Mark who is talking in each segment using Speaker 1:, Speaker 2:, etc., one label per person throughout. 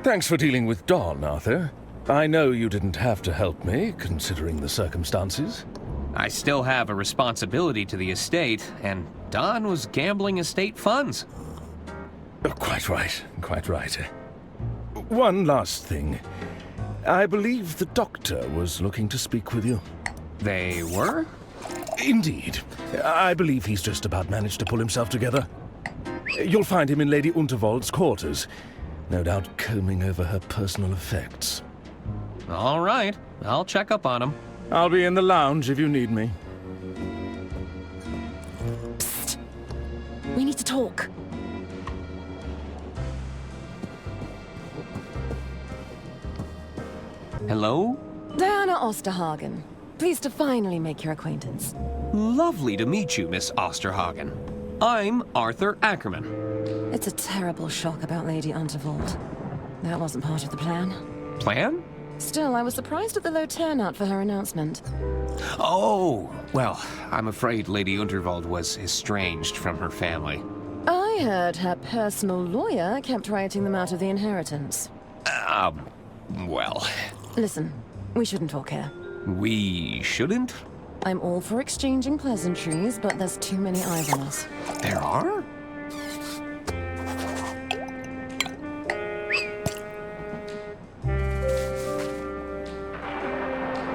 Speaker 1: Thanks for dealing with Don, Arthur. I know you didn't have to help me, considering the circumstances.
Speaker 2: I still have a responsibility to the estate, and Don was gambling estate funds.
Speaker 1: Quite right, quite right. One last thing. I believe the doctor was looking to speak with you.
Speaker 2: They were?
Speaker 1: Indeed. I believe he's just about managed to pull himself together. You'll find him in Lady Unterwald's quarters, no doubt combing over her personal effects.
Speaker 2: All right, I'll check up on him.
Speaker 1: I'll be in the lounge if you need me.
Speaker 3: Psst. We need to talk.
Speaker 2: Hello?
Speaker 3: Diana Osterhagen. Pleased to finally make your acquaintance.
Speaker 2: Lovely to meet you, Miss Osterhagen. I'm Arthur Ackerman.
Speaker 3: It's a terrible shock about Lady Unterwald. That wasn't part of the plan.
Speaker 2: Plan?
Speaker 3: Still, I was surprised at the low turnout for her announcement.
Speaker 2: Oh, well, I'm afraid Lady Unterwald was estranged from her family.
Speaker 3: I heard her personal lawyer kept writing them out of the inheritance.
Speaker 2: Well...
Speaker 3: Listen, we shouldn't talk here.
Speaker 2: We shouldn't?
Speaker 3: I'm all for exchanging pleasantries, but there's too many eyes on us.
Speaker 2: There are?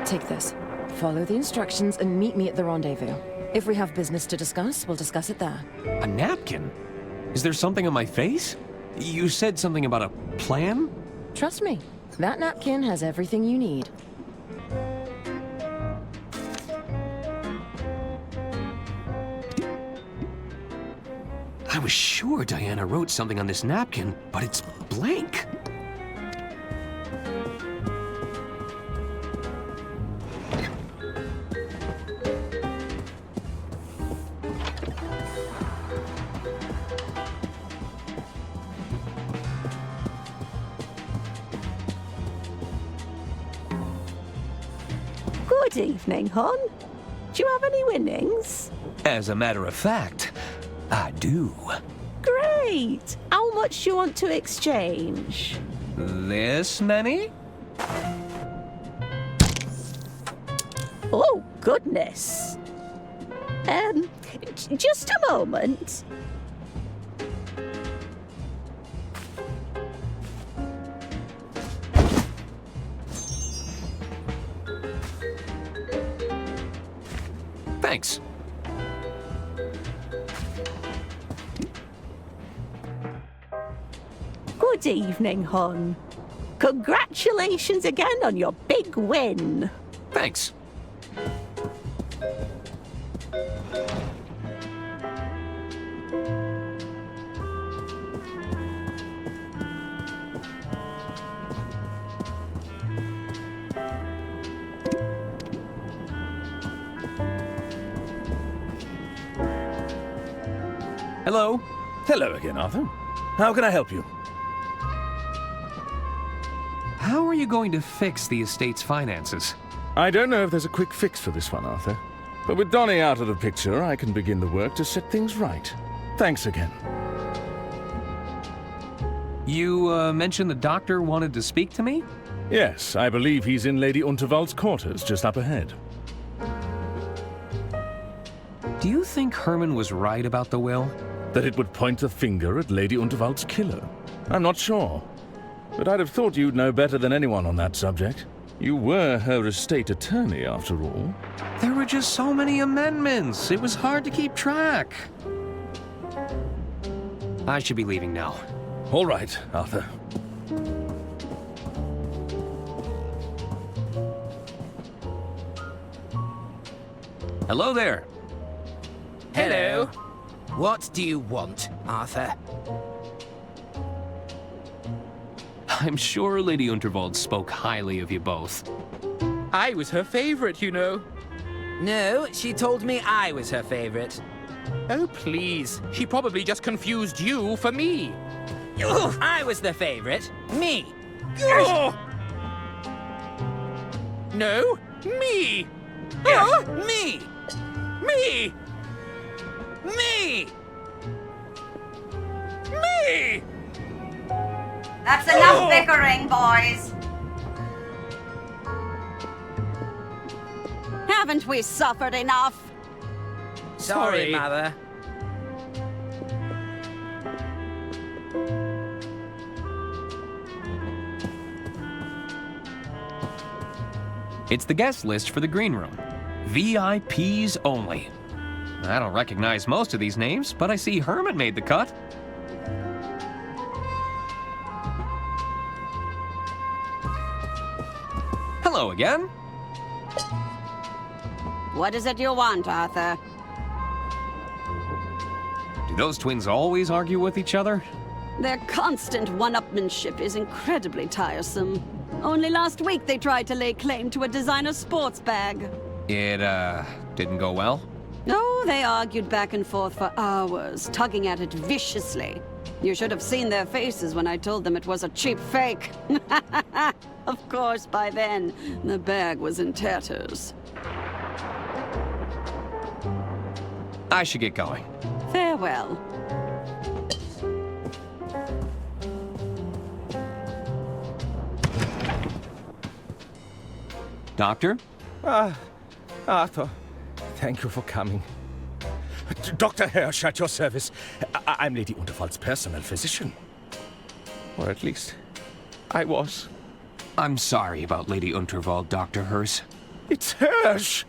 Speaker 3: Take this. Follow the instructions and meet me at the rendezvous. If we have business to discuss, we'll discuss it there.
Speaker 2: A napkin? Is there something on my face? You said something about a plan?
Speaker 3: Trust me, that napkin has everything you need.
Speaker 2: I was sure Diana wrote something on this napkin, but it's blank.
Speaker 4: Good evening, hon. Do you have any winnings?
Speaker 2: As a matter of fact, I do.
Speaker 4: Great! How much do you want to exchange?
Speaker 2: This many?
Speaker 4: Oh, goodness. Just a moment.
Speaker 2: Thanks.
Speaker 4: Good evening, hon. Congratulations again on your big win.
Speaker 2: Thanks. Hello?
Speaker 1: Hello again, Arthur. How can I help you?
Speaker 2: How are you going to fix the estate's finances?
Speaker 1: I don't know if there's a quick fix for this one, Arthur. But with Donnie out of the picture, I can begin the work to set things right. Thanks again.
Speaker 2: You, mentioned the doctor wanted to speak to me?
Speaker 1: Yes, I believe he's in Lady Unterwald's quarters, just up ahead.
Speaker 2: Do you think Herman was right about the will?
Speaker 1: That it would point the finger at Lady Unterwald's killer? I'm not sure. But I'd have thought you'd know better than anyone on that subject. You were her estate attorney, after all.
Speaker 2: There were just so many amendments. It was hard to keep track. I should be leaving now.
Speaker 1: All right, Arthur.
Speaker 2: Hello there.
Speaker 5: Hello. What do you want, Arthur?
Speaker 2: I'm sure Lady Unterwald spoke highly of you both.
Speaker 6: I was her favorite, you know.
Speaker 5: No, she told me I was her favorite.
Speaker 6: Oh, please. She probably just confused you for me.
Speaker 5: I was the favorite. Me.
Speaker 6: No, me.
Speaker 5: Me.
Speaker 6: Me.
Speaker 5: Me.
Speaker 6: Me.
Speaker 7: That's enough bickering, boys.
Speaker 4: Haven't we suffered enough?
Speaker 5: Sorry, Mother.
Speaker 2: It's the guest list for the green room. VIPs only. I don't recognize most of these names, but I see Herman made the cut. Hello again.
Speaker 4: What is it you want, Arthur?
Speaker 2: Do those twins always argue with each other?
Speaker 4: Their constant one-upmanship is incredibly tiresome. Only last week they tried to lay claim to a designer sports bag.
Speaker 2: It, didn't go well?
Speaker 4: Oh, they argued back and forth for hours, tugging at it viciously. You should have seen their faces when I told them it was a cheap fake. Of course, by then, the bag was in tatters.
Speaker 2: I should get going.
Speaker 4: Farewell.
Speaker 2: Doctor?
Speaker 1: Arthur, thank you for coming. Dr. Hirsch at your service. I'm Lady Unterwald's personal physician. Or at least, I was.
Speaker 2: I'm sorry about Lady Unterwald, Dr. Hirsch.
Speaker 1: It's Hirsch!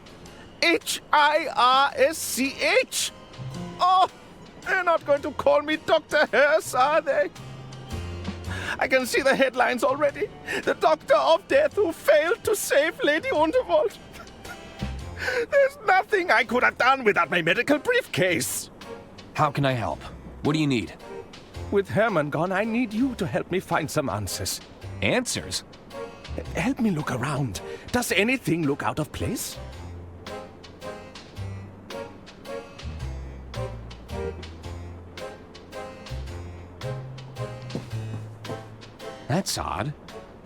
Speaker 1: Hirsch! Oh, they're not going to call me Dr. Hirsch, are they? I can see the headlines already. The Doctor of Death who failed to save Lady Unterwald. There's nothing I could have done without my medical briefcase.
Speaker 2: How can I help? What do you need?
Speaker 1: With Herman gone, I need you to help me find some answers.
Speaker 2: Answers?
Speaker 1: Help me look around. Does anything look out of place?
Speaker 2: That's odd.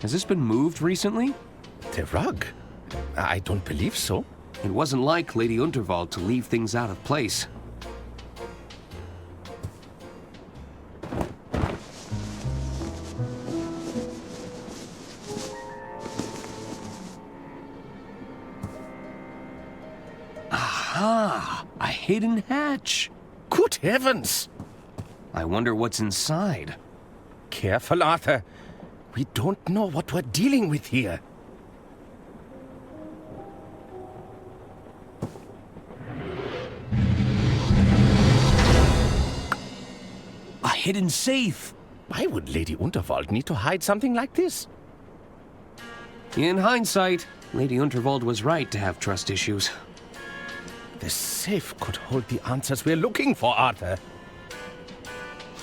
Speaker 2: Has this been moved recently?
Speaker 1: The rug? I don't believe so.
Speaker 2: It wasn't like Lady Unterwald to leave things out of place. Aha! A hidden hatch!
Speaker 1: Good heavens!
Speaker 2: I wonder what's inside.
Speaker 1: Careful, Arthur. We don't know what we're dealing with here.
Speaker 2: A hidden safe!
Speaker 1: Why would Lady Unterwald need to hide something like this?
Speaker 2: In hindsight, Lady Unterwald was right to have trust issues.
Speaker 1: The safe could hold the answers we're looking for, Arthur.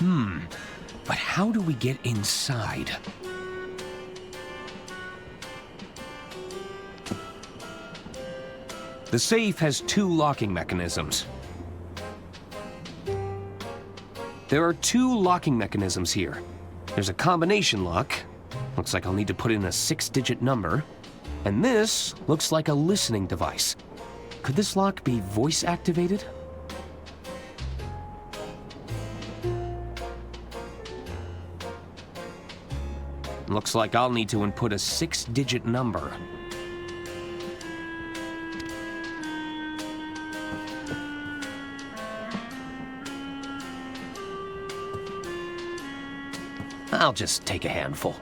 Speaker 2: But how do we get inside? The safe has two locking mechanisms. There are two locking mechanisms here. There's a combination lock. Looks like I'll need to put in a 6-digit number. And this looks like a listening device. Could this lock be voice activated? Looks like I'll need to input a 6-digit number. I'll just take a handful.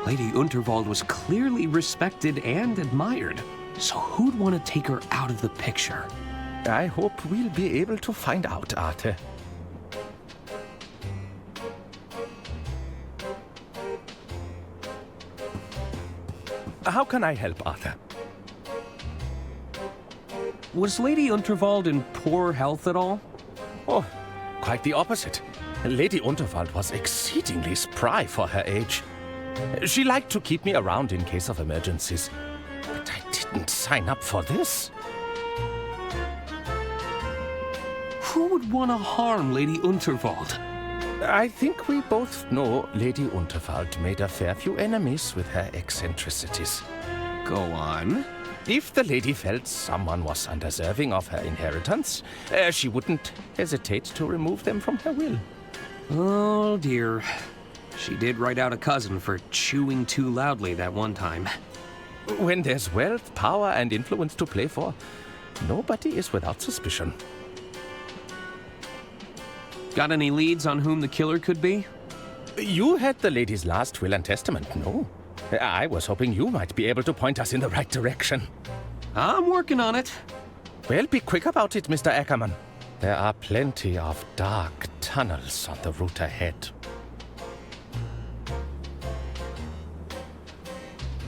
Speaker 2: Lady Unterwald was clearly respected and admired, so who'd want to take her out of the picture?
Speaker 1: I hope we'll be able to find out, Arthur. How can I help, Arthur?
Speaker 2: Was Lady Unterwald in poor health at all?
Speaker 1: Oh, quite the opposite. Lady Unterwald was exceedingly spry for her age. She liked to keep me around in case of emergencies. But I didn't sign up for this.
Speaker 2: Who would want to harm Lady Unterwald?
Speaker 1: I think we both know Lady Unterwald made a fair few enemies with her eccentricities.
Speaker 2: Go on.
Speaker 1: If the lady felt someone was undeserving of her inheritance, she wouldn't hesitate to remove them from her will.
Speaker 2: Oh dear. She did write out a cousin for chewing too loudly that one time.
Speaker 1: When there's wealth, power, and influence to play for, nobody is without suspicion.
Speaker 2: Got any leads on whom the killer could be?
Speaker 1: You had the lady's last will and testament, no? I was hoping you might be able to point us in the right direction.
Speaker 2: I'm working on it.
Speaker 1: Well, be quick about it, Mr. Ackerman. There are plenty of dark tunnels on the route ahead.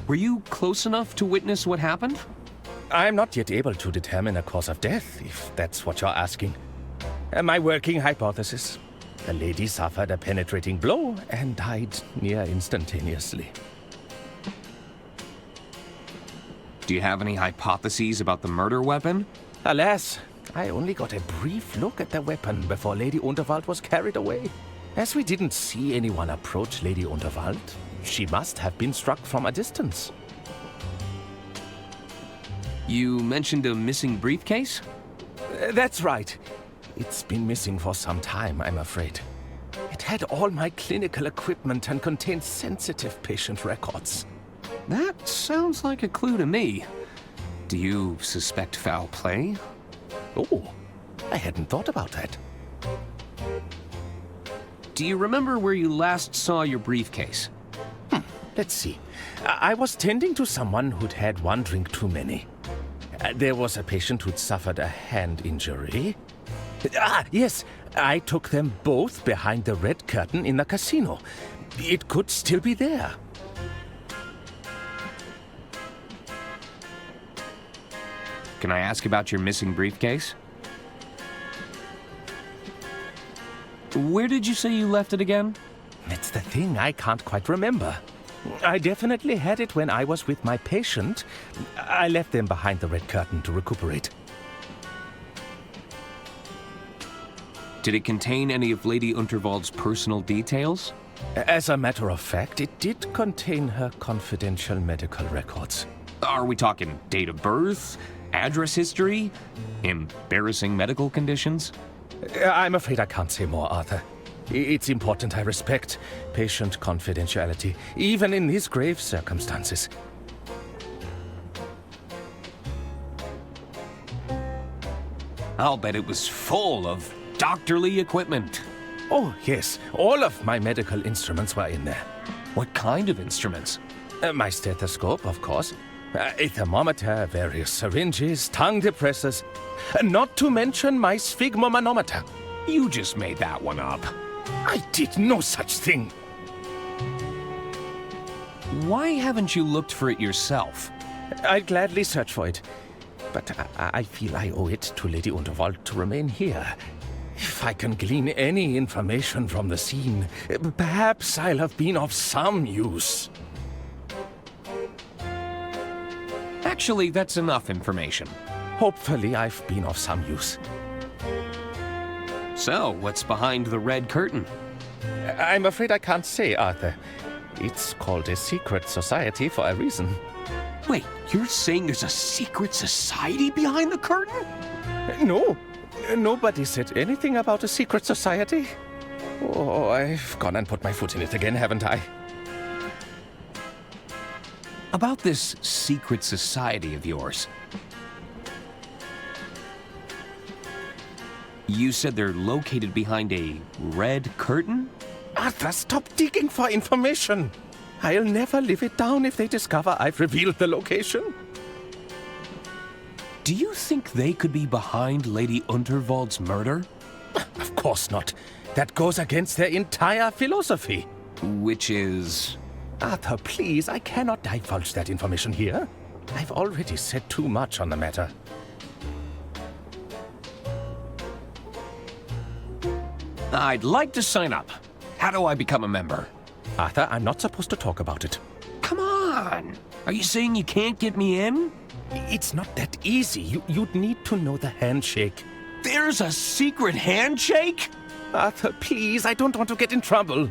Speaker 2: Were you close enough to witness what happened?
Speaker 1: I'm not yet able to determine a cause of death, if that's what you're asking. My working hypothesis: the lady suffered a penetrating blow and died near instantaneously.
Speaker 2: Do you have any hypotheses about the murder weapon?
Speaker 1: Alas, I only got a brief look at the weapon before Lady Unterwald was carried away. As we didn't see anyone approach Lady Unterwald, she must have been struck from a distance.
Speaker 2: You mentioned a missing briefcase?
Speaker 1: That's right. It's been missing for some time, I'm afraid. It had all my clinical equipment and contained sensitive patient records.
Speaker 2: That sounds like a clue to me. Do you suspect foul play?
Speaker 1: Oh, I hadn't thought about that.
Speaker 2: Do you remember where you last saw your briefcase?
Speaker 1: Let's see. I was tending to someone who'd had one drink too many. There was a patient who'd suffered a hand injury. Yes, I took them both behind the red curtain in the casino. It could still be there.
Speaker 2: Can I ask about your missing briefcase? Where did you say you left it again?
Speaker 1: That's the thing, I can't quite remember. I definitely had it when I was with my patient. I left them behind the red curtain to recuperate.
Speaker 2: Did it contain any of Lady Unterwald's personal details?
Speaker 1: As a matter of fact, it did contain her confidential medical records.
Speaker 2: Are we talking date of birth, address history, embarrassing medical conditions?
Speaker 1: I'm afraid I can't say more, Arthur. It's important I respect patient confidentiality, even in these grave circumstances.
Speaker 2: I'll bet it was full of doctorly equipment.
Speaker 1: Oh, yes. All of my medical instruments were in there.
Speaker 2: What kind of instruments?
Speaker 1: My stethoscope, of course. A thermometer, various syringes, tongue depressors. Not to mention my sphygmomanometer.
Speaker 2: You just made that one up.
Speaker 1: I did no such thing.
Speaker 2: Why haven't you looked for it yourself?
Speaker 1: I'd gladly search for it. But I feel I owe it to Lady Unterwald to remain here. If I can glean any information from the scene, perhaps I'll have been of some use.
Speaker 2: Actually, that's enough information.
Speaker 1: Hopefully I've been of some use.
Speaker 2: So, what's behind the red curtain?
Speaker 1: I'm afraid I can't say, Arthur. It's called a secret society for a reason.
Speaker 2: Wait, you're saying there's a secret society behind the curtain?
Speaker 1: No. Nobody said anything about a secret society. Oh, I've gone and put my foot in it again, haven't I?
Speaker 2: About this secret society of yours. You said they're located behind a red curtain?
Speaker 1: Arthur, stop digging for information. I'll never live it down if they discover I've revealed the location.
Speaker 2: Do you think they could be behind Lady Unterwald's murder?
Speaker 1: Of course not. That goes against their entire philosophy.
Speaker 2: Which is...
Speaker 1: Arthur, please, I cannot divulge that information here. I've already said too much on the matter.
Speaker 2: I'd like to sign up. How do I become a member?
Speaker 1: Arthur, I'm not supposed to talk about it.
Speaker 2: Come on! Are you saying you can't get me in?
Speaker 1: It's not that easy. You'd need to know the handshake.
Speaker 2: There's a secret handshake?
Speaker 1: Arthur, please, I don't want to get in trouble.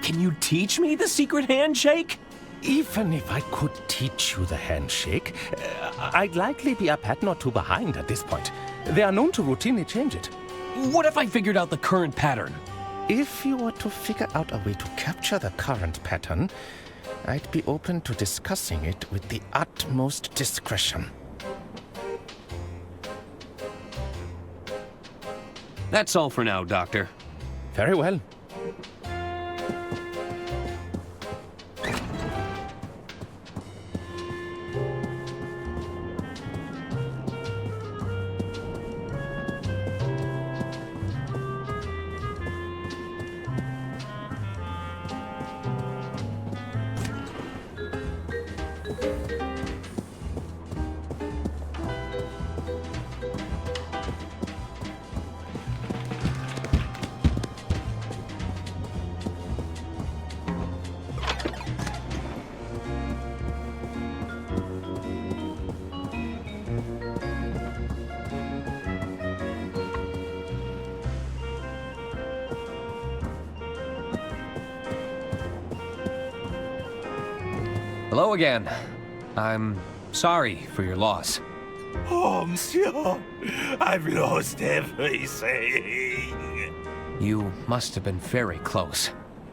Speaker 2: Can you teach me the secret handshake?
Speaker 1: Even if I could teach you the handshake, I'd likely be a pattern or two behind at this point. They are known to routinely change it.
Speaker 2: What if I figured out the current pattern?
Speaker 1: If you were to figure out a way to capture the current pattern, I'd be open to discussing it with the utmost discretion.
Speaker 2: That's all for now, Doctor.
Speaker 1: Very well.
Speaker 2: Hello again. I'm sorry for your loss.
Speaker 8: Oh, monsieur, I've lost everything.
Speaker 2: You must have been very close.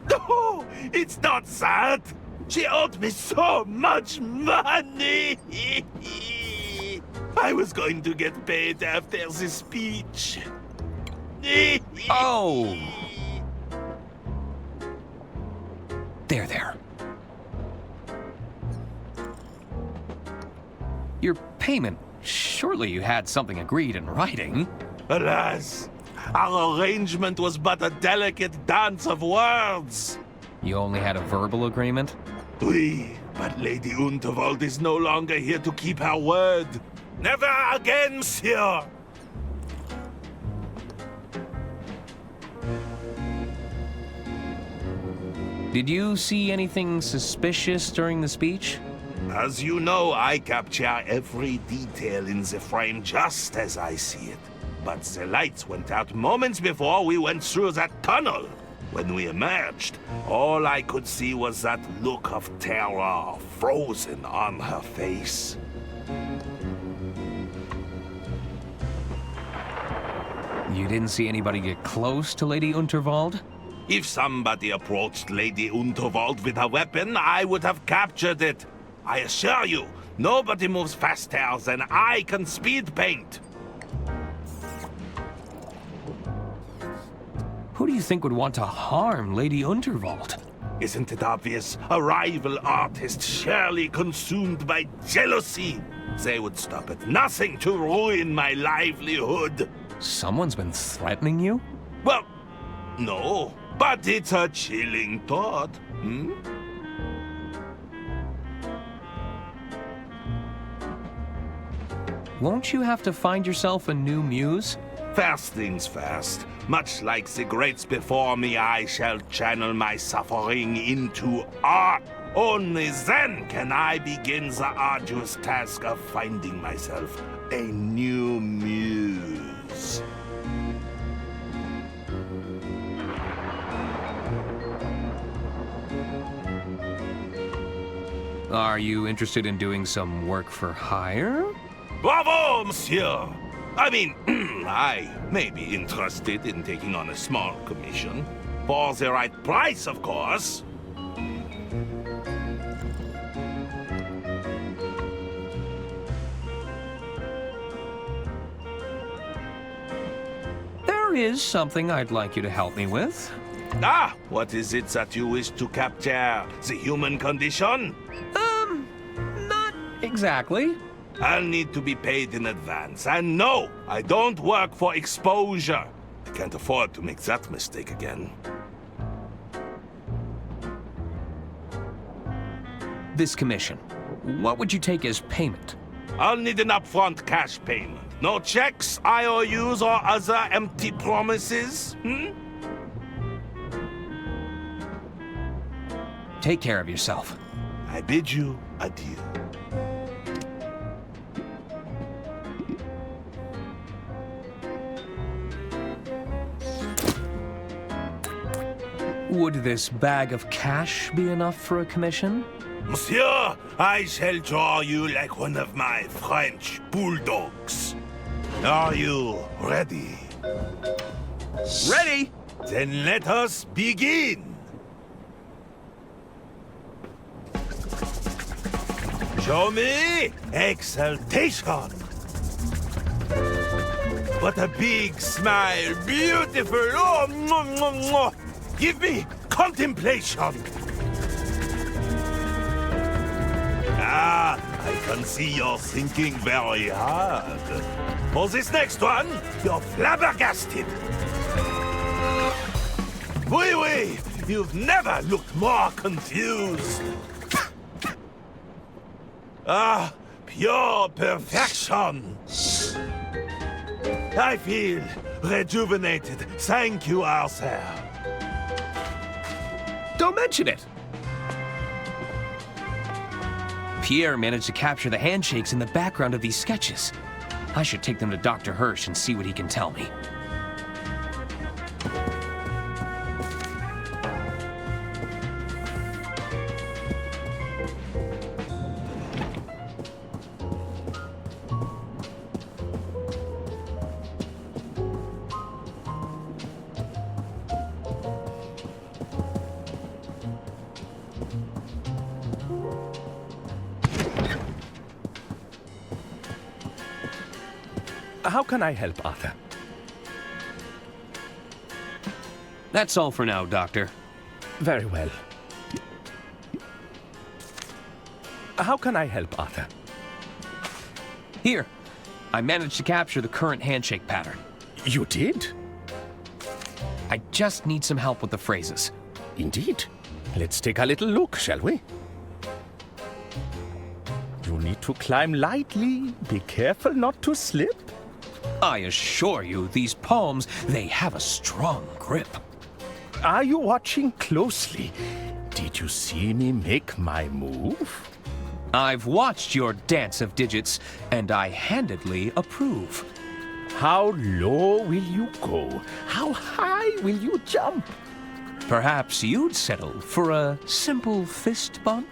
Speaker 8: No, it's not that. She owed me so much money. I was going to get paid after the speech.
Speaker 2: Oh! There. Your payment. Surely you had something agreed in writing.
Speaker 8: Alas, our arrangement was but a delicate dance of words.
Speaker 2: You only had a verbal agreement?
Speaker 8: Oui, but Lady Unterwald is no longer here to keep her word. Never again, monsieur.
Speaker 2: Did you see anything suspicious during the speech?
Speaker 8: As you know, I capture every detail in the frame just as I see it. But the lights went out moments before we went through that tunnel. When we emerged, all I could see was that look of terror frozen on her face.
Speaker 2: You didn't see anybody get close to Lady Unterwald?
Speaker 8: If somebody approached Lady Unterwald with a weapon, I would have captured it. I assure you, nobody moves faster than I can speed paint.
Speaker 2: Who do you think would want to harm Lady Unterwald?
Speaker 8: Isn't it obvious? A rival artist surely consumed by jealousy. They would stop at nothing to ruin my livelihood.
Speaker 2: Someone's been threatening you?
Speaker 8: Well, no, but it's a chilling thought.
Speaker 2: Won't you have to find yourself a new muse?
Speaker 8: First things first. Much like the greats before me, I shall channel my suffering into art. Only then can I begin the arduous task of finding myself a new muse.
Speaker 2: Are you interested in doing some work for hire?
Speaker 8: Bravo, monsieur! I mean, I may be interested in taking on a small commission. For the right price, of course.
Speaker 2: There is something I'd like you to help me with.
Speaker 8: Ah, what is it that you wish to capture? The human condition?
Speaker 2: Not exactly.
Speaker 8: I'll need to be paid in advance. And no, I don't work for exposure. I can't afford to make that mistake again.
Speaker 2: This commission. What would you take as payment?
Speaker 8: I'll need an upfront cash payment. No checks, IOUs, or other empty promises?
Speaker 2: Take care of yourself.
Speaker 8: I bid you adieu.
Speaker 2: Would this bag of cash be enough for a commission?
Speaker 8: Monsieur, I shall draw you like one of my French bulldogs. Are you ready?
Speaker 1: Ready?
Speaker 8: Then let us begin. Show me exaltation. What a big smile, beautiful. Oh, mwah, mwah, mwah. Give me contemplation. Ah, I can see you're thinking very hard. For this next one, you're flabbergasted. Oui, oui, you've never looked more confused. Ah, pure perfection. I feel rejuvenated. Thank you, Arthur.
Speaker 1: Don't mention it.
Speaker 2: Pierre managed to capture the handshakes in the background of these sketches. I should take them to Dr. Hirsch and see what he can tell me.
Speaker 1: How can I help, Arthur?
Speaker 2: That's all for now, Doctor.
Speaker 1: Very well. How can I help, Arthur?
Speaker 2: Here, I managed to capture the current handshake pattern.
Speaker 1: You did?
Speaker 2: I just need some help with the phrases.
Speaker 1: Indeed. Let's take a little look, shall we? You need to climb lightly. Be careful not to slip.
Speaker 2: I assure you, these palms, they have a strong grip.
Speaker 1: Are you watching closely? Did you see me make my move?
Speaker 2: I've watched your dance of digits, and I handedly approve.
Speaker 1: How low will you go? How high will you jump?
Speaker 2: Perhaps you'd settle for a simple fist bump?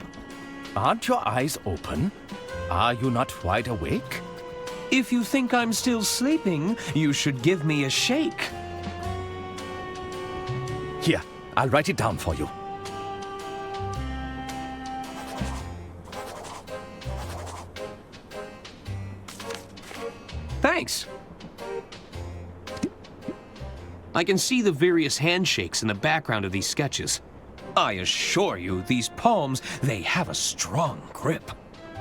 Speaker 1: Aren't your eyes open? Are you not wide awake?
Speaker 2: If you think I'm still sleeping, you should give me a shake.
Speaker 1: Here, I'll write it down for you.
Speaker 2: Thanks. I can see the various handshakes in the background of these sketches. I assure you, these palms, they have a strong grip.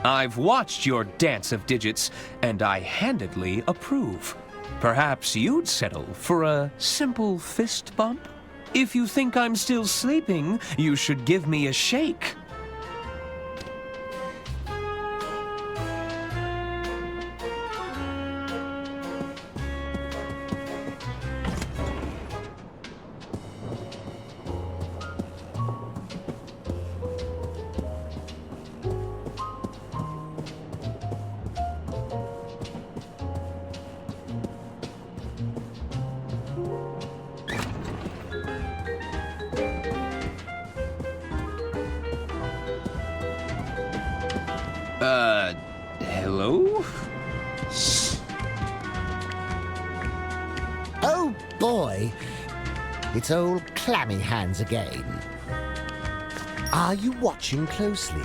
Speaker 2: I've watched your dance of digits, and I handedly approve. Perhaps you'd settle for a simple fist bump? If you think I'm still sleeping, you should give me a shake. Hello?
Speaker 9: Oh boy, it's old clammy hands again. Are you watching closely?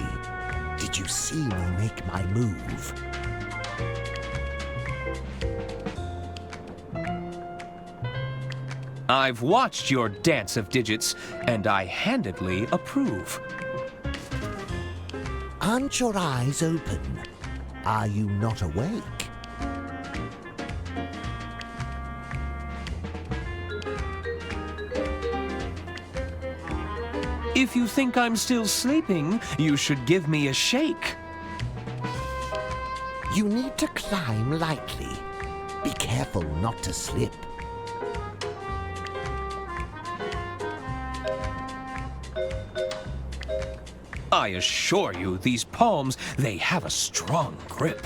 Speaker 9: Did you see me make my move?
Speaker 2: I've watched your dance of digits, and I handedly approve.
Speaker 9: Aren't your eyes open? Are you not awake?
Speaker 2: If you think I'm still sleeping, you should give me a shake.
Speaker 9: You need to climb lightly. Be careful not to slip.
Speaker 2: I assure you, these palms, they have a strong grip.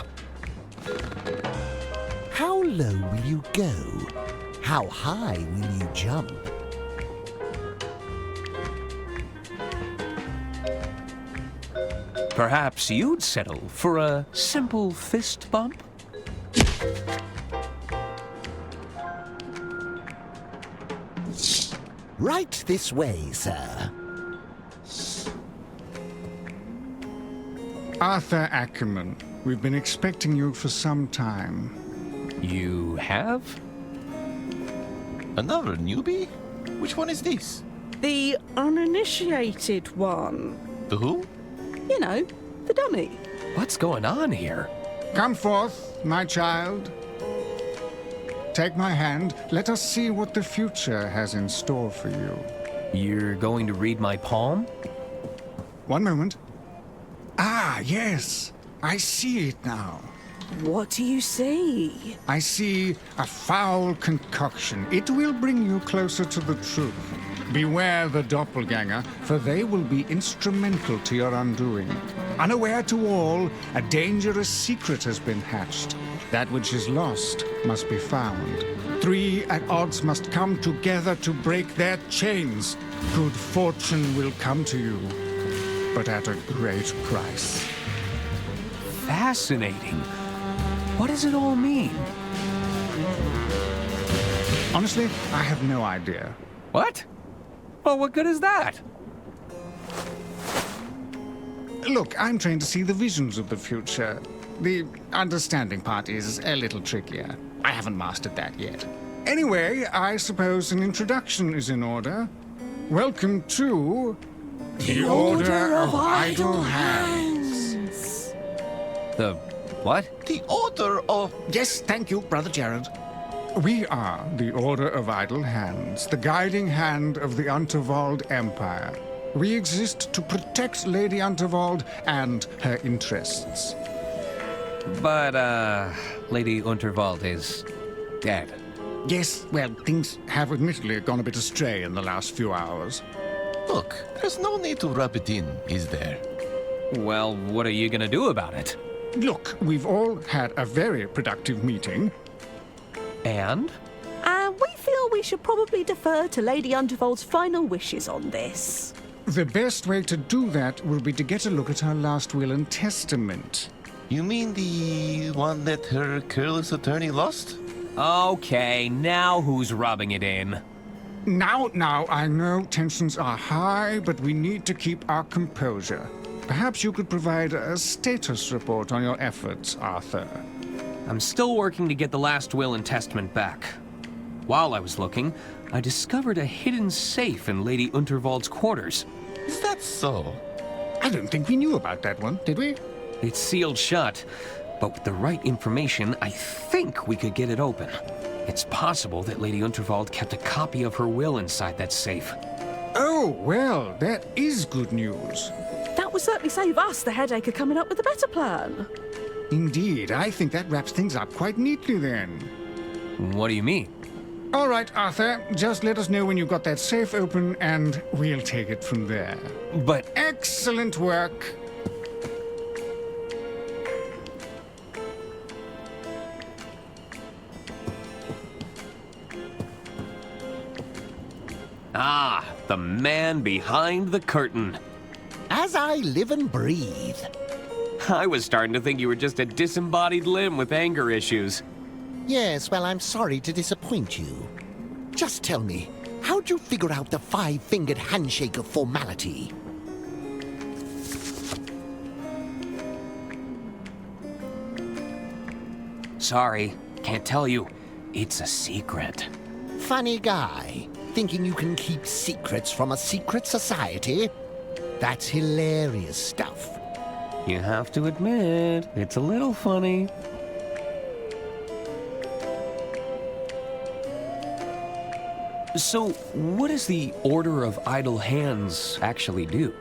Speaker 9: How low will you go? How high will you jump?
Speaker 2: Perhaps you'd settle for a simple fist bump?
Speaker 9: Right this way, sir.
Speaker 10: Arthur Ackerman, we've been expecting you for some time.
Speaker 2: You have?
Speaker 11: Another newbie? Which one is this?
Speaker 12: The uninitiated one.
Speaker 11: The who?
Speaker 12: You know, the dummy.
Speaker 2: What's going on here?
Speaker 10: Come forth, my child. Take my hand. Let us see what the future has in store for you.
Speaker 2: You're going to read my palm?
Speaker 10: One moment. Ah, yes. I see it now.
Speaker 12: What do you see?
Speaker 10: I see a foul concoction. It will bring you closer to the truth. Beware the doppelganger, for they will be instrumental to your undoing. Unaware to all, a dangerous secret has been hatched. That which is lost must be found. 3 at odds must come together to break their chains. Good fortune will come to you, but at a great price.
Speaker 2: Fascinating. What does it all mean?
Speaker 10: Honestly, I have no idea.
Speaker 2: What? Well, what good is that?
Speaker 10: Look, I'm trying to see the visions of the future. The understanding part is a little trickier. I haven't mastered that yet. Anyway, I suppose an introduction is in order. Welcome to... The Order of Idle Hands.
Speaker 2: The what?
Speaker 11: The Order of...
Speaker 10: Yes, thank you, Brother Jared. We are the Order of Idle Hands, the guiding hand of the Unterwald Empire. We exist to protect Lady Unterwald and her interests.
Speaker 2: But, Lady Unterwald is dead.
Speaker 10: Yes, well, things have admittedly gone a bit astray in the last few hours.
Speaker 11: Look, there's no need to rub it in, is there?
Speaker 2: Well, what are you gonna do about it?
Speaker 10: Look, we've all had a very productive meeting.
Speaker 2: And?
Speaker 12: We feel we should probably defer to Lady Unterwald's final wishes on this.
Speaker 10: The best way to do that will be to get a look at her last will and testament.
Speaker 11: You mean the one that her careless attorney lost?
Speaker 2: Okay, now who's rubbing it in?
Speaker 10: Now, I know tensions are high, but we need to keep our composure. Perhaps you could provide a status report on your efforts, Arthur.
Speaker 2: I'm still working to get the last will and testament back. While I was looking, I discovered a hidden safe in Lady Unterwald's quarters.
Speaker 11: Is that so?
Speaker 10: I don't think we knew about that one, did we?
Speaker 2: It's sealed shut, but with the right information, I think we could get it open. It's possible that Lady Unterwald kept a copy of her will inside that safe.
Speaker 10: Oh, well, that is good news.
Speaker 12: That would certainly save us the headache of coming up with a better plan.
Speaker 10: Indeed, I think that wraps things up quite neatly then.
Speaker 2: What do you mean?
Speaker 10: All right, Arthur, just let us know when you've got that safe open and we'll take it from there.
Speaker 2: But...
Speaker 10: Excellent work.
Speaker 2: Ah, the man behind the curtain.
Speaker 9: As I live and breathe.
Speaker 2: I was starting to think you were just a disembodied limb with anger issues.
Speaker 9: Yes, well, I'm sorry to disappoint you. Just tell me, how'd you figure out the 5-fingered handshake of formality?
Speaker 2: Sorry, can't tell you. It's a secret.
Speaker 9: Funny guy, thinking you can keep secrets from a secret society? That's hilarious stuff.
Speaker 2: You have to admit, it's a little funny. So, what does the Order of Idle Hands actually do?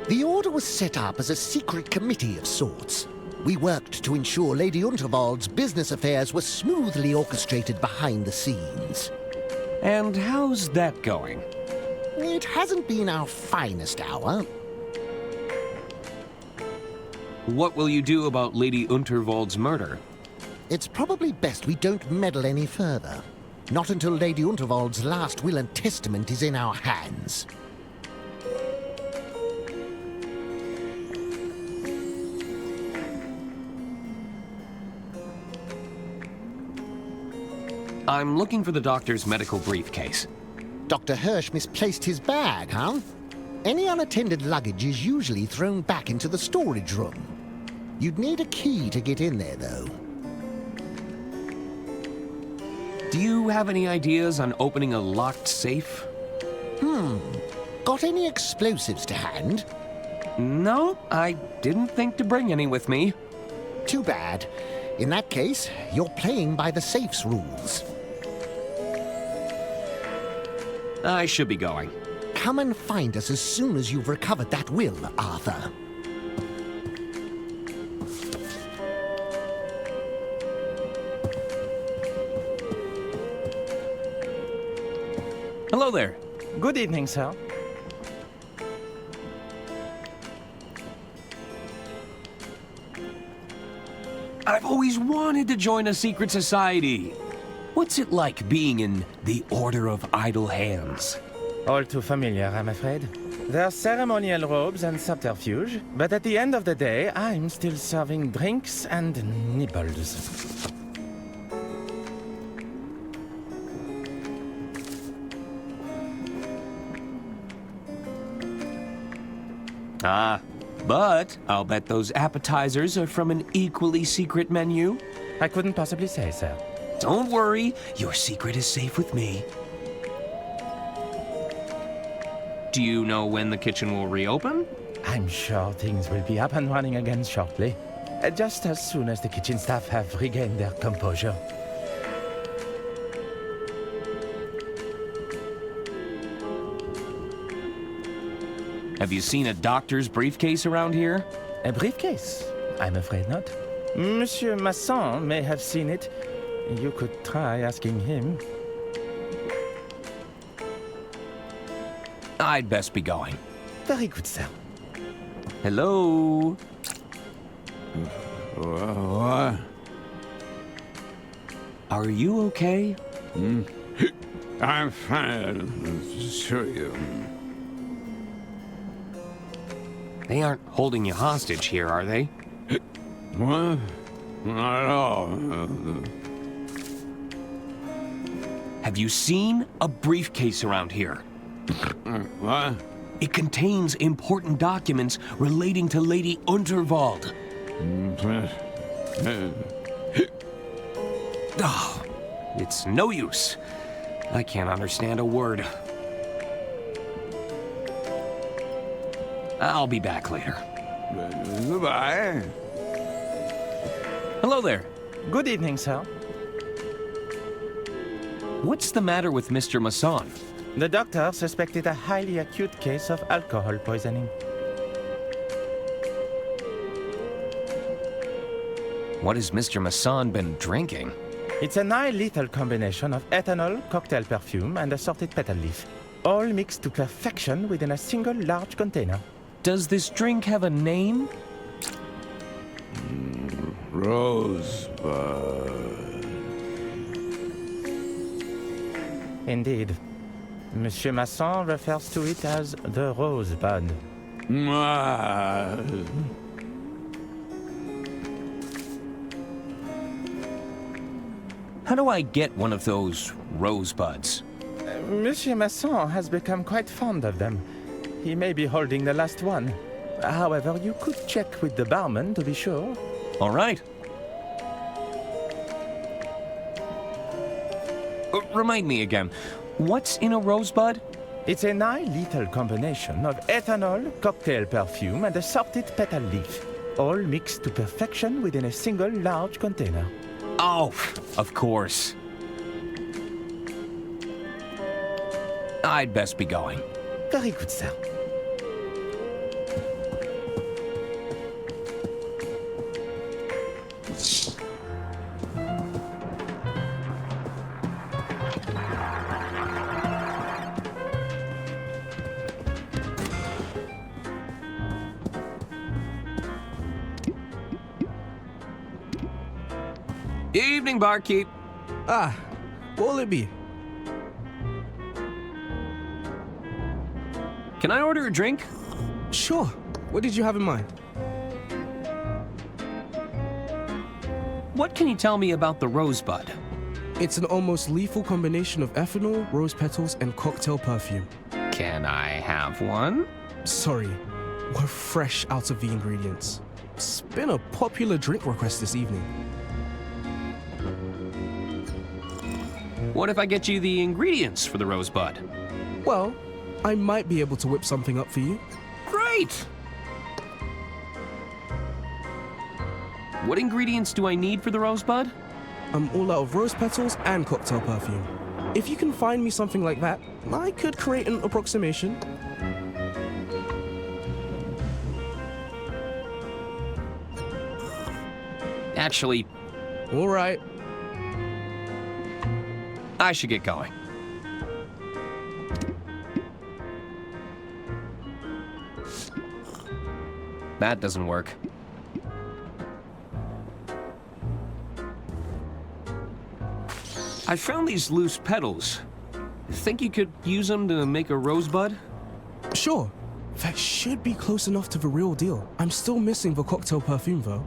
Speaker 9: The Order was set up as a secret committee of sorts. We worked to ensure Lady Unterwald's business affairs were smoothly orchestrated behind the scenes.
Speaker 2: And how's that going?
Speaker 9: It hasn't been our finest hour.
Speaker 2: What will you do about Lady Unterwald's murder?
Speaker 9: It's probably best we don't meddle any further. Not until Lady Unterwald's last will and testament is in our hands.
Speaker 2: I'm looking for the doctor's medical briefcase.
Speaker 9: Dr. Hirsch misplaced his bag, huh? Any unattended luggage is usually thrown back into the storage room. You'd need a key to get in there, though.
Speaker 2: Do you have any ideas on opening a locked safe?
Speaker 9: Got any explosives to hand?
Speaker 2: No, I didn't think to bring any with me.
Speaker 9: Too bad. In that case, you're playing by the safe's rules.
Speaker 2: I should be going.
Speaker 9: Come and find us as soon as you've recovered that will, Arthur.
Speaker 2: Hello there.
Speaker 13: Good evening, sir.
Speaker 2: I've always wanted to join a secret society. What's it like being in the Order of Idle Hands?
Speaker 13: All too familiar, I'm afraid. There are ceremonial robes and subterfuge, but at the end of the day, I'm still serving drinks and nibbles.
Speaker 2: Ah, but I'll bet those appetizers are from an equally secret menu.
Speaker 13: I couldn't possibly say, sir.
Speaker 2: Don't worry, your secret is safe with me. Do you know when the kitchen will reopen?
Speaker 13: I'm sure things will be up and running again shortly. Just as soon as the kitchen staff have regained their composure.
Speaker 2: Have you seen a doctor's briefcase around here?
Speaker 13: A briefcase? I'm afraid not. Monsieur Masson may have seen it. You could try asking him.
Speaker 2: I'd best be going.
Speaker 13: Very good, sir.
Speaker 2: Hello?
Speaker 1: What?
Speaker 2: Are you okay?
Speaker 1: I'm fine. Sure you.
Speaker 2: They aren't holding you hostage here, are they?
Speaker 1: What? Not at all.
Speaker 2: Have you seen a briefcase around here?
Speaker 1: What?
Speaker 2: It contains important documents relating to Lady Unterwald. Oh, it's no use. I can't understand a word. I'll be back later.
Speaker 1: Goodbye.
Speaker 2: Hello there.
Speaker 13: Good evening, sir.
Speaker 2: What's the matter with Mr. Masson?
Speaker 13: The doctor suspected a highly acute case of alcohol poisoning.
Speaker 2: What has Mr. Masson been drinking?
Speaker 13: It's a nigh-lethal combination of ethanol, cocktail perfume, and assorted petal leaf, all mixed to perfection within a single large container.
Speaker 2: Does this drink have a name?
Speaker 1: Rosebud.
Speaker 13: Indeed. Monsieur Masson refers to it as the Rosebud.
Speaker 2: How do I get one of those rosebuds?
Speaker 13: Monsieur Masson has become quite fond of them. He may be holding the last one. However, you could check with the barman to be sure.
Speaker 2: All right. Remind me again, what's in a rosebud?
Speaker 13: It's a nigh-lethal combination of ethanol, cocktail perfume, and assorted petal leaf, all mixed to perfection within a single large container.
Speaker 2: Oh, of course. I'd best be going.
Speaker 13: Very good, sir.
Speaker 2: Evening, barkeep.
Speaker 14: Ah, what will it be?
Speaker 2: Can I order a drink?
Speaker 14: Sure. What did you have in mind?
Speaker 2: What can you tell me about the rosebud?
Speaker 14: It's an almost lethal combination of ethanol, rose petals, and cocktail perfume.
Speaker 2: Can I have one?
Speaker 14: Sorry, we're fresh out of the ingredients. It's been a popular drink request this evening.
Speaker 2: What if I get you the ingredients for the rosebud?
Speaker 14: Well, I might be able to whip something up for you.
Speaker 2: Great! What ingredients do I need for the rosebud?
Speaker 14: I'm all out of rose petals and cocktail perfume. If you can find me something like that, I could create an approximation.
Speaker 2: Actually,
Speaker 14: all right.
Speaker 2: I should get going. That doesn't work. I found these loose petals. Think you could use them to make a rosebud?
Speaker 14: Sure. That should be close enough to the real deal. I'm still missing the cocktail perfume, though.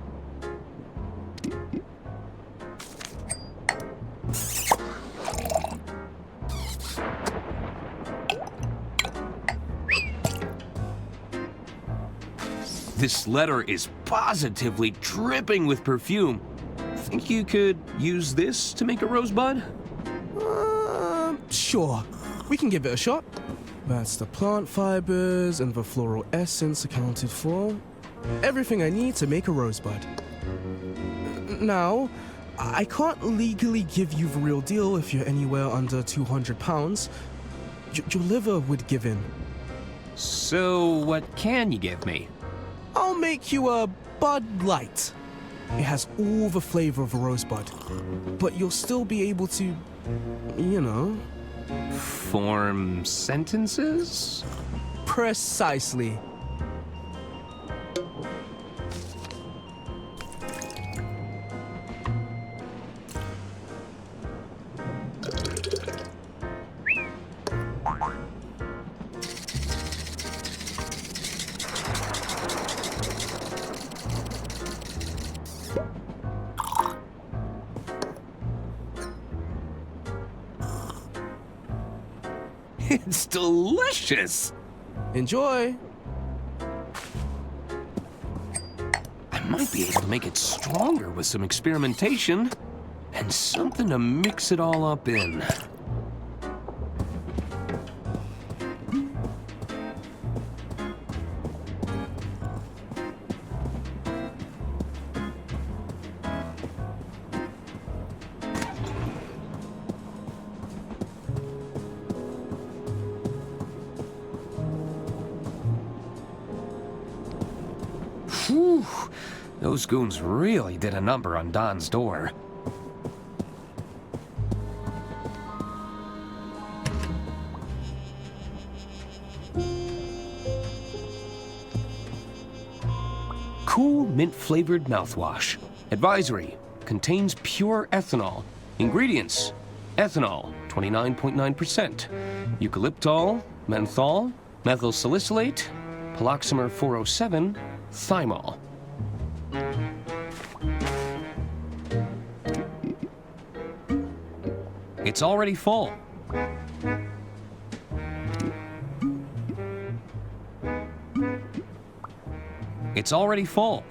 Speaker 2: This letter is positively dripping with perfume. Think you could use this to make a rosebud?
Speaker 14: Sure. We can give it a shot. That's the plant fibers and the floral essence accounted for. Everything I need to make a rosebud. Now, I can't legally give you the real deal if you're anywhere under 200 pounds. Your liver would give in.
Speaker 2: So, what can you give me?
Speaker 14: I'll make you a Bud Light. It has all the flavor of a rosebud, but you'll still be able to, you know...
Speaker 2: Form sentences?
Speaker 14: Precisely.
Speaker 2: It's delicious!
Speaker 14: Enjoy!
Speaker 2: I might be able to make it stronger with some experimentation and something to mix it all up in. Whew, those goons really did a number on Don's door. Cool mint-flavored mouthwash. Advisory: contains pure ethanol. Ingredients: ethanol, 29.9%, eucalyptol, menthol, methyl salicylate, paloxamer 407, thymol. It's already full. It's already full.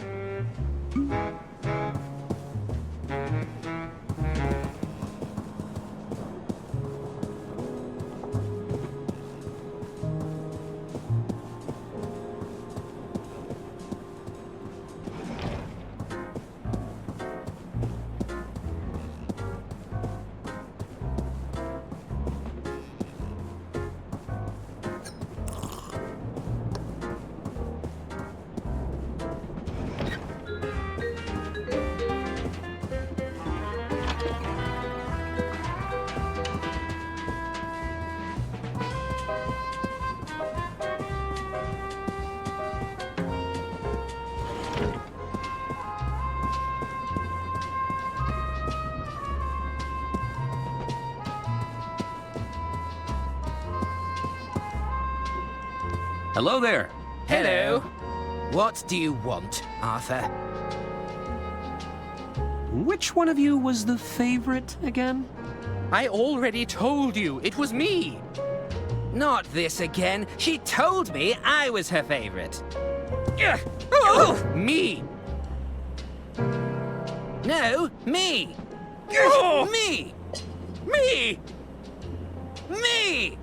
Speaker 2: Hello there.
Speaker 5: Hello. What do you want, Arthur?
Speaker 2: Which one of you was the favorite again?
Speaker 6: I already told you it was me.
Speaker 5: Not this again. She told me I was her favorite.
Speaker 6: Me.
Speaker 5: No, me. Me.
Speaker 6: Me.
Speaker 5: Me.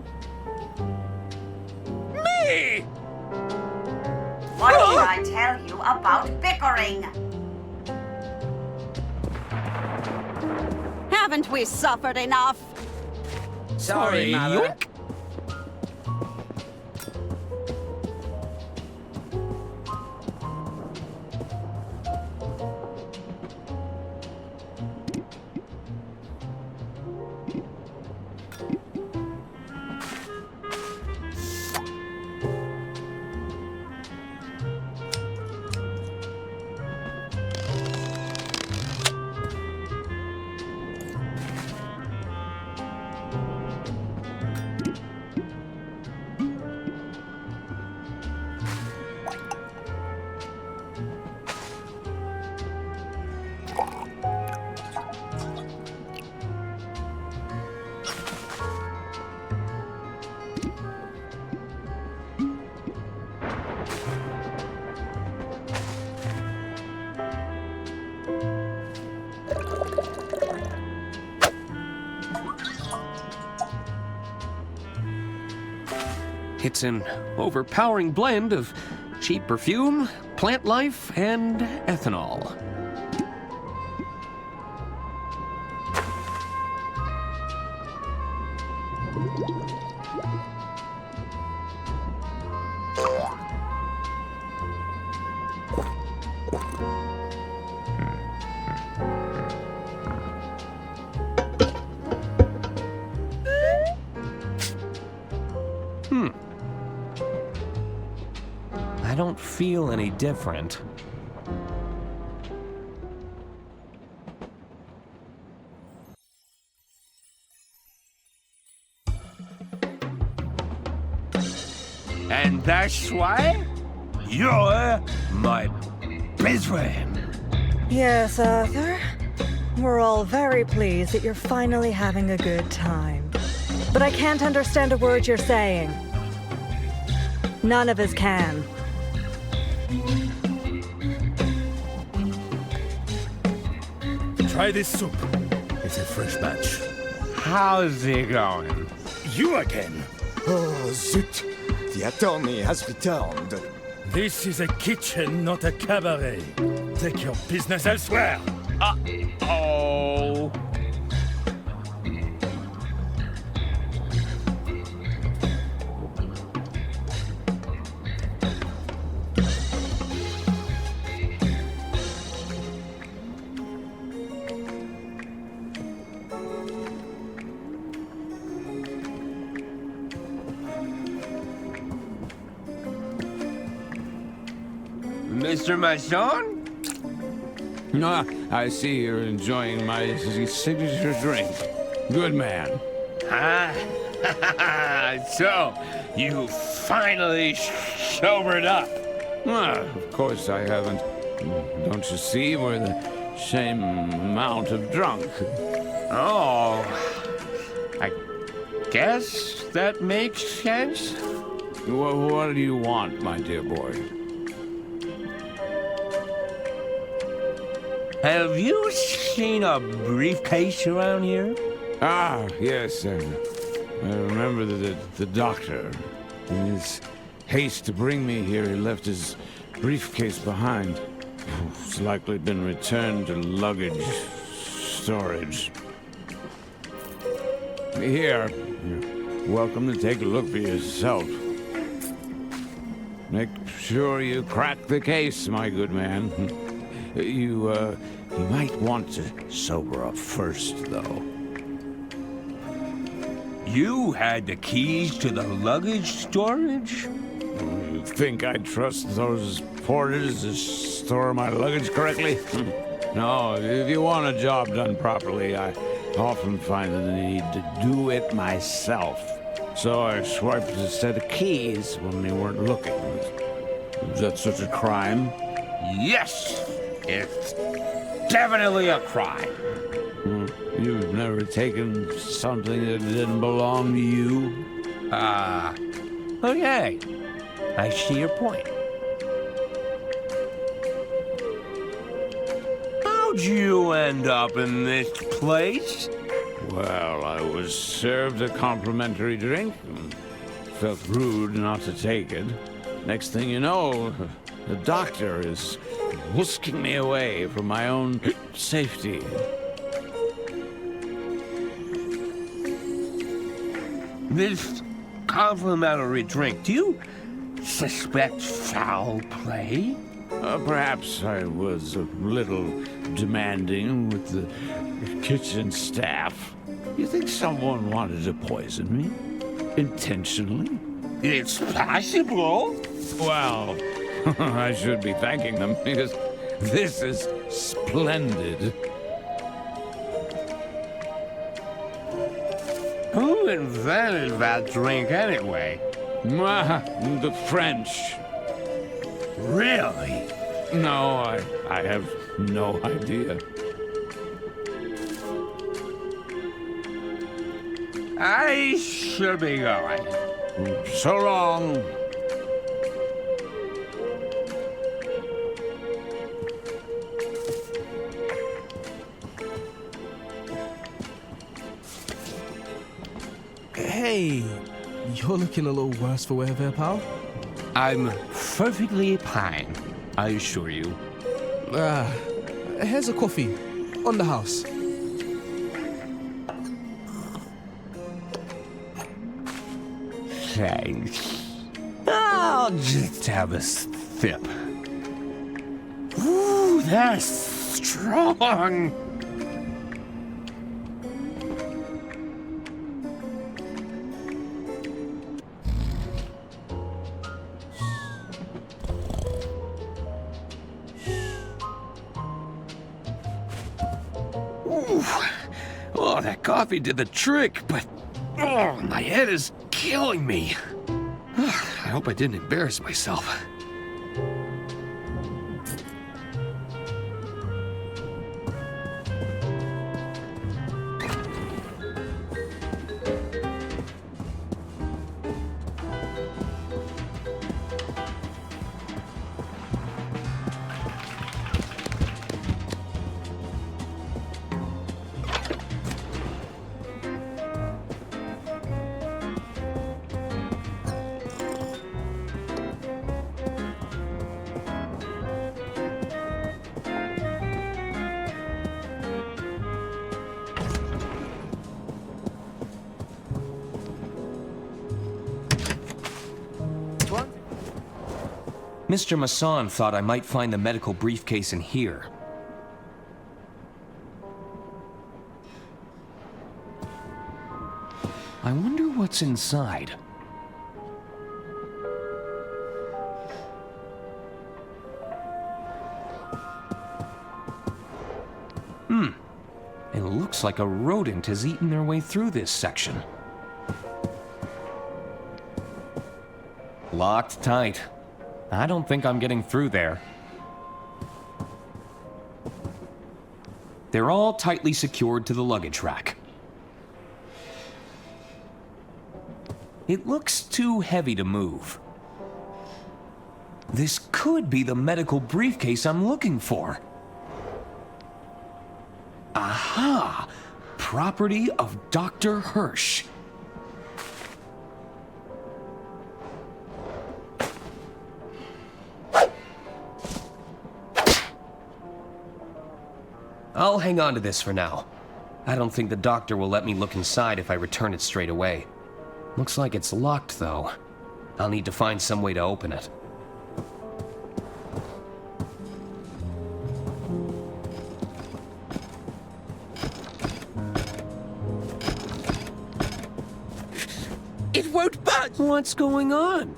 Speaker 6: Me.
Speaker 7: What did I tell you about bickering?
Speaker 4: Haven't we suffered enough?
Speaker 5: Sorry, Mother.
Speaker 6: Yoink.
Speaker 2: It's an overpowering blend of cheap perfume, plant life, and ethanol. I don't feel any different. And that's why you're my best friend.
Speaker 15: Yes, Arthur. We're all very pleased that you're finally having a good time. But I can't understand a word you're saying. None of us can.
Speaker 16: Try this soup. It's a fresh batch.
Speaker 17: How's it going?
Speaker 16: You again.
Speaker 18: Oh, zut. The attorney has returned.
Speaker 16: This is a kitchen, not a cabaret. Take your business elsewhere.
Speaker 17: Uh-oh.
Speaker 2: Mr. Masson?
Speaker 19: Ah, I see you're enjoying my signature drink. Good man.
Speaker 17: So, you finally sobered up.
Speaker 19: Well, of course I haven't. Don't you see, we're the same amount of drunk.
Speaker 17: Oh, I guess that makes sense.
Speaker 19: What do you want, my dear boy?
Speaker 17: Have you seen a briefcase around here?
Speaker 19: Ah, yes. I remember the doctor. In his haste to bring me here, he left his briefcase behind. It's likely been returned to luggage storage. Here, you're welcome to take a look for yourself. Make sure you crack the case, my good man. You might want to sober up first, though.
Speaker 17: You had the keys to the luggage storage?
Speaker 19: You think I'd trust those porters to store my luggage correctly? No, if you want a job done properly, I often find the need to do it myself. So I swiped a set of keys when they weren't looking. Is that such a crime?
Speaker 17: Yes! It's definitely a crime.
Speaker 19: You've never taken something that didn't belong to you?
Speaker 17: Okay. I see your point. How'd you end up in this place?
Speaker 19: Well, I was served a complimentary drink and felt rude not to take it. Next thing you know, the doctor is whisking me away for my own safety.
Speaker 17: This complimentary drink, do you suspect foul play?
Speaker 19: Perhaps I was a little demanding with the kitchen staff. You think someone wanted to poison me? Intentionally?
Speaker 17: It's possible.
Speaker 19: Well, I should be thanking them because this is splendid.
Speaker 17: Who invented that drink anyway?
Speaker 19: The French.
Speaker 17: Really?
Speaker 19: No, I have no idea.
Speaker 17: I should be going.
Speaker 19: So long.
Speaker 14: Hey, you're looking a little worse for wear there, pal.
Speaker 2: I'm perfectly fine, I assure you.
Speaker 14: Here's a coffee. On the house.
Speaker 17: Thanks. I'll just have a sip. Ooh, that's strong. Ooh. Oh, that coffee did the trick, but oh, my head is killing me. I hope I didn't embarrass myself. Mr. Masson thought I might find the medical briefcase in here. I wonder what's inside. It looks like a rodent has eaten their way through this section. Locked tight. I don't think I'm getting through there. They're all tightly secured to the luggage rack. It looks too heavy to move. This could be the medical briefcase I'm looking for. Aha! Property of Dr. Hirsch. I'll hang on to this for now. I don't think the doctor will let me look inside if I return it straight away. Looks like it's locked, though. I'll need to find some way to open it.
Speaker 6: It won't budge!
Speaker 2: What's going on?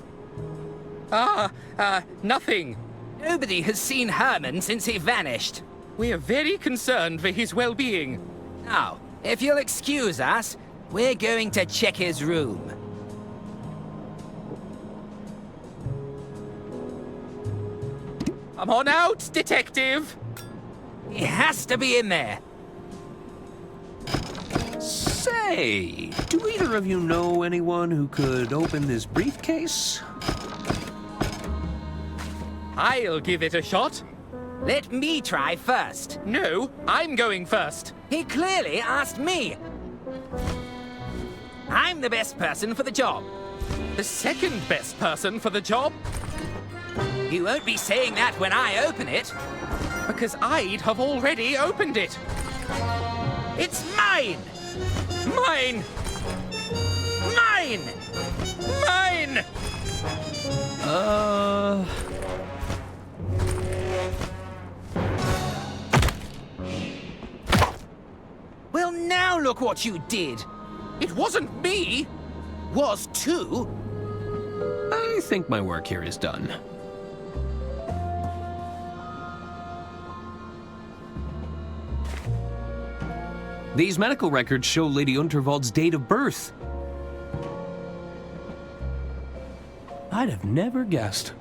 Speaker 6: Nothing. Nobody has seen Herman since he vanished. We're very concerned for his well-being. Now, if you'll excuse us, we're going to check his room. Come on out, detective! He has to be in there.
Speaker 2: Say, do either of you know anyone who could open this briefcase?
Speaker 6: I'll give it a shot.
Speaker 5: Let me try first.
Speaker 6: No, I'm going first.
Speaker 5: He clearly asked me. I'm the best person for the job.
Speaker 6: The second best person for the job?
Speaker 5: You won't be saying that when I open it.
Speaker 6: Because I'd have already opened it.
Speaker 5: It's mine!
Speaker 6: Mine!
Speaker 5: Mine!
Speaker 6: Mine!
Speaker 5: Well, now look what you did.
Speaker 6: It wasn't me.
Speaker 5: Was too.
Speaker 2: I think my work here is done. These medical records show Lady Unterwald's date of birth. I'd have never guessed.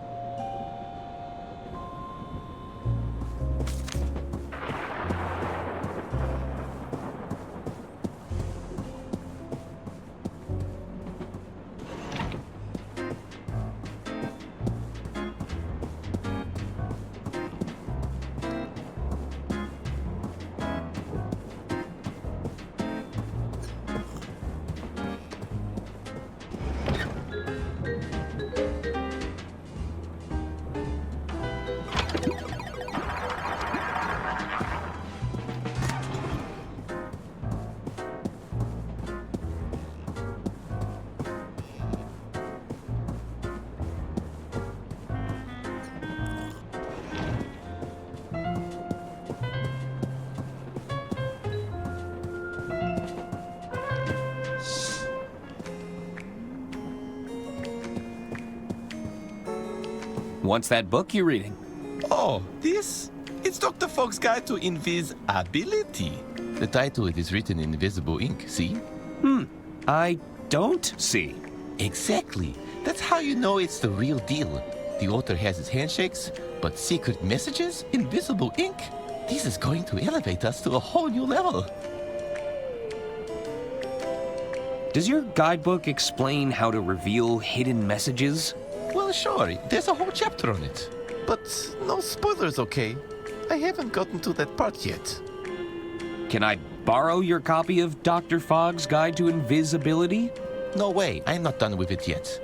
Speaker 2: What's that book you're reading?
Speaker 11: Oh, this? It's Dr. Fogg's Guide to Invisibility. The title is written in invisible ink, see?
Speaker 2: I don't see.
Speaker 11: Exactly. That's how you know it's the real deal. The author has his handshakes, but secret messages? Invisible ink? This is going to elevate us to a whole new level.
Speaker 2: Does your guidebook explain how to reveal hidden messages?
Speaker 11: Well, sure. There's a whole chapter on it. But no spoilers, okay? I haven't gotten to that part yet.
Speaker 2: Can I borrow your copy of Dr. Fogg's Guide to Invisibility?
Speaker 11: No way. I'm not done with it yet.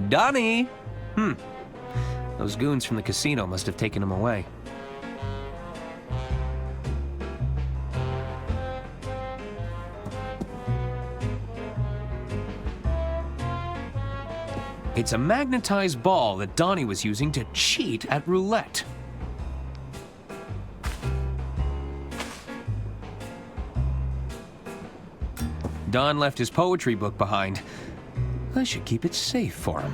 Speaker 2: Donnie! Those goons from the casino must have taken him away. It's a magnetized ball that Donnie was using to cheat at roulette. Don left his poetry book behind. I should keep it safe for him.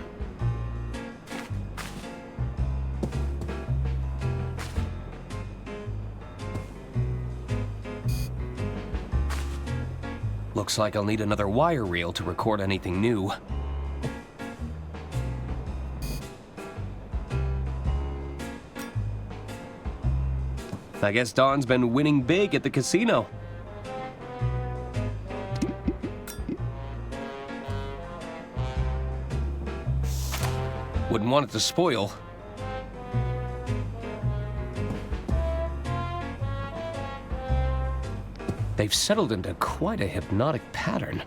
Speaker 2: Looks like I'll need another wire reel to record anything new. I guess Don's been winning big at the casino. Wouldn't want it to spoil. They've settled into quite a hypnotic pattern.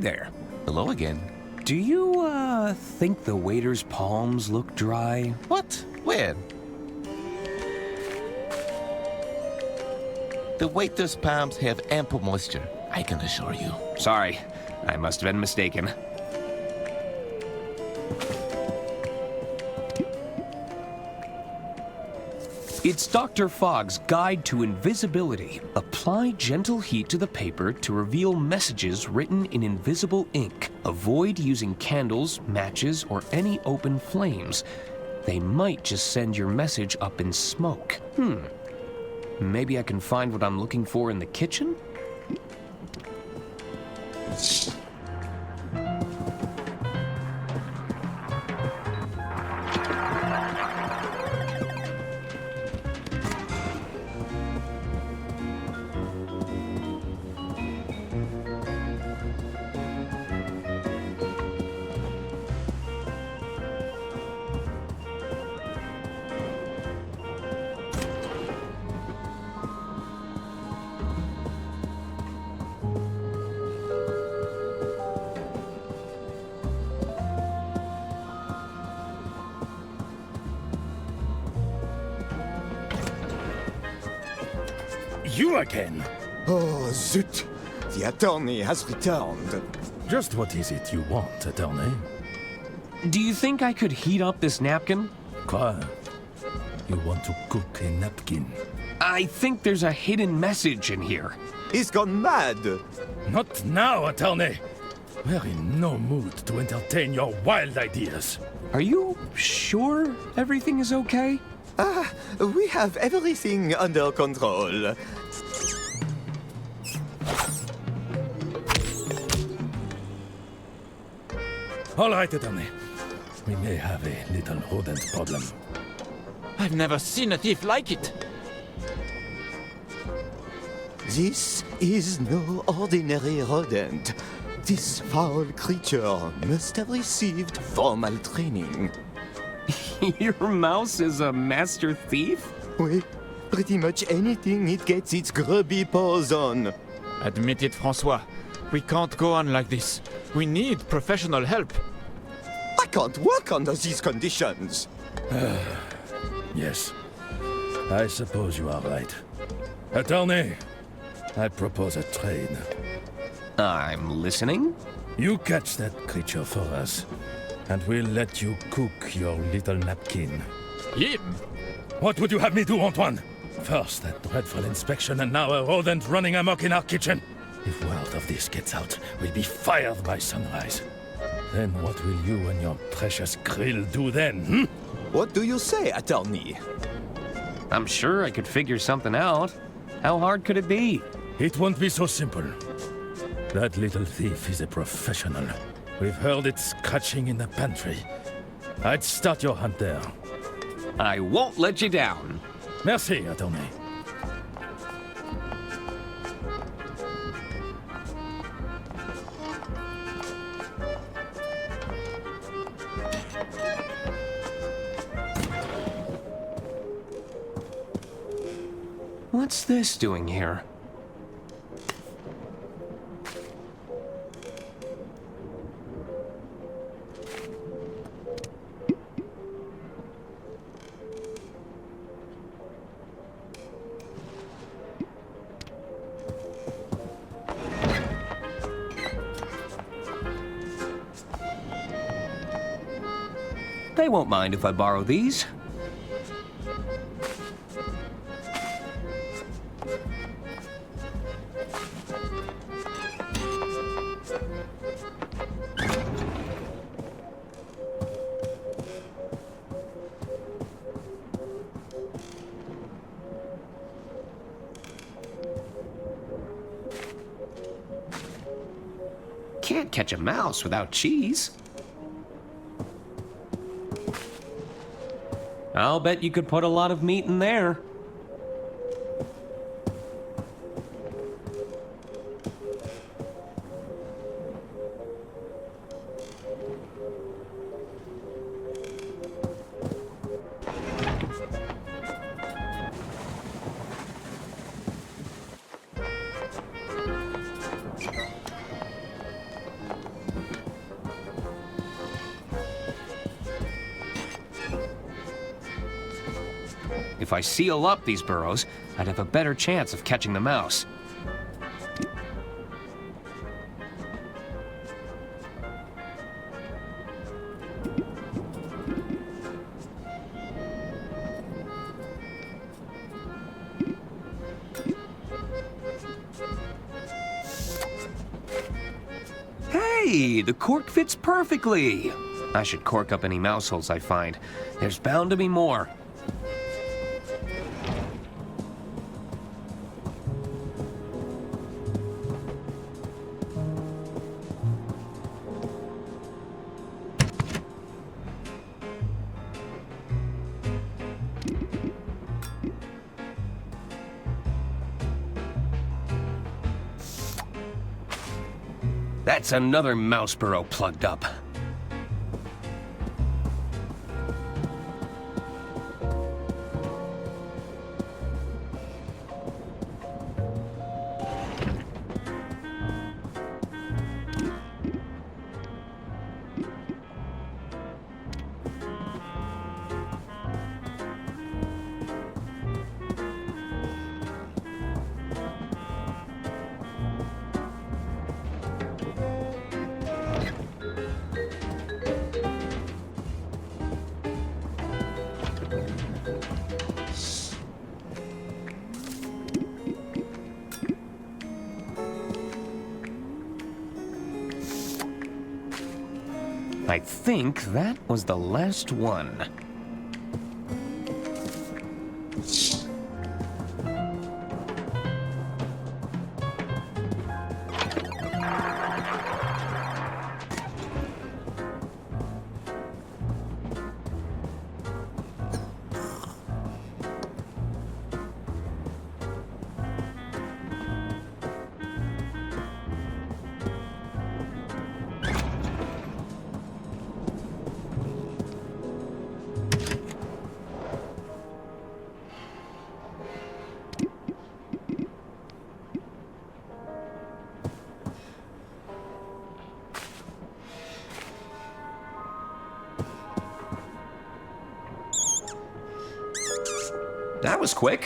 Speaker 2: there.
Speaker 11: Hello again.
Speaker 2: Do you, think the waiter's palms look dry?
Speaker 11: What? Where? The waiter's palms have ample moisture, I can assure you.
Speaker 2: Sorry, I must have been mistaken. It's Dr. Fogg's Guide to Invisibility. Apply gentle heat to the paper to reveal messages written in invisible ink. Avoid using candles, matches, or any open flames. They might just send your message up in smoke. Maybe I can find what I'm looking for in the kitchen?
Speaker 16: You again?
Speaker 18: Oh, zut! The attorney has returned.
Speaker 16: Just what is it you want, attorney?
Speaker 2: Do you think I could heat up this napkin?
Speaker 16: Quoi? You want to cook a napkin?
Speaker 2: I think there's a hidden message in here.
Speaker 18: He's gone mad!
Speaker 16: Not now, attorney! We're in no mood to entertain your wild ideas.
Speaker 2: Are you sure everything is okay?
Speaker 18: We have everything under control.
Speaker 16: All right, attorney. We may have a little rodent problem.
Speaker 20: I've never seen a thief like it.
Speaker 18: This is no ordinary rodent. This foul creature must have received formal training.
Speaker 2: Your mouse is a master thief?
Speaker 18: Oui, pretty much anything it gets its grubby paws on.
Speaker 20: Admit it, Francois. We can't go on like this. We need professional help.
Speaker 18: I can't work under these conditions.
Speaker 16: Yes, I suppose you are right. Attorney, I propose a trade.
Speaker 2: I'm listening.
Speaker 16: You catch that creature for us, and we'll let you cook your little napkin.
Speaker 20: Him?
Speaker 16: What would you have me do, Antoine? First, that dreadful inspection, and now a rodent running amok in our kitchen. If word of this gets out, we'll be fired by sunrise. Then what will you and your precious grill do then,
Speaker 18: What do you say, attorney?
Speaker 2: I'm sure I could figure something out. How hard could it be?
Speaker 16: It won't be so simple. That little thief is a professional. We've heard it scratching in the pantry. I'd start your hunt there.
Speaker 2: I won't let you down.
Speaker 16: Merci, attorney.
Speaker 2: What's this doing here? They won't mind if I borrow these. Can't catch a mouse without cheese. I'll bet you could put a lot of meat in there. If I seal up these burrows, I'd have a better chance of catching the mouse. Hey, the cork fits perfectly. I should cork up any mouse holes I find. There's bound to be more. That's another mouse burrow plugged up. I think that was the last one. That was quick.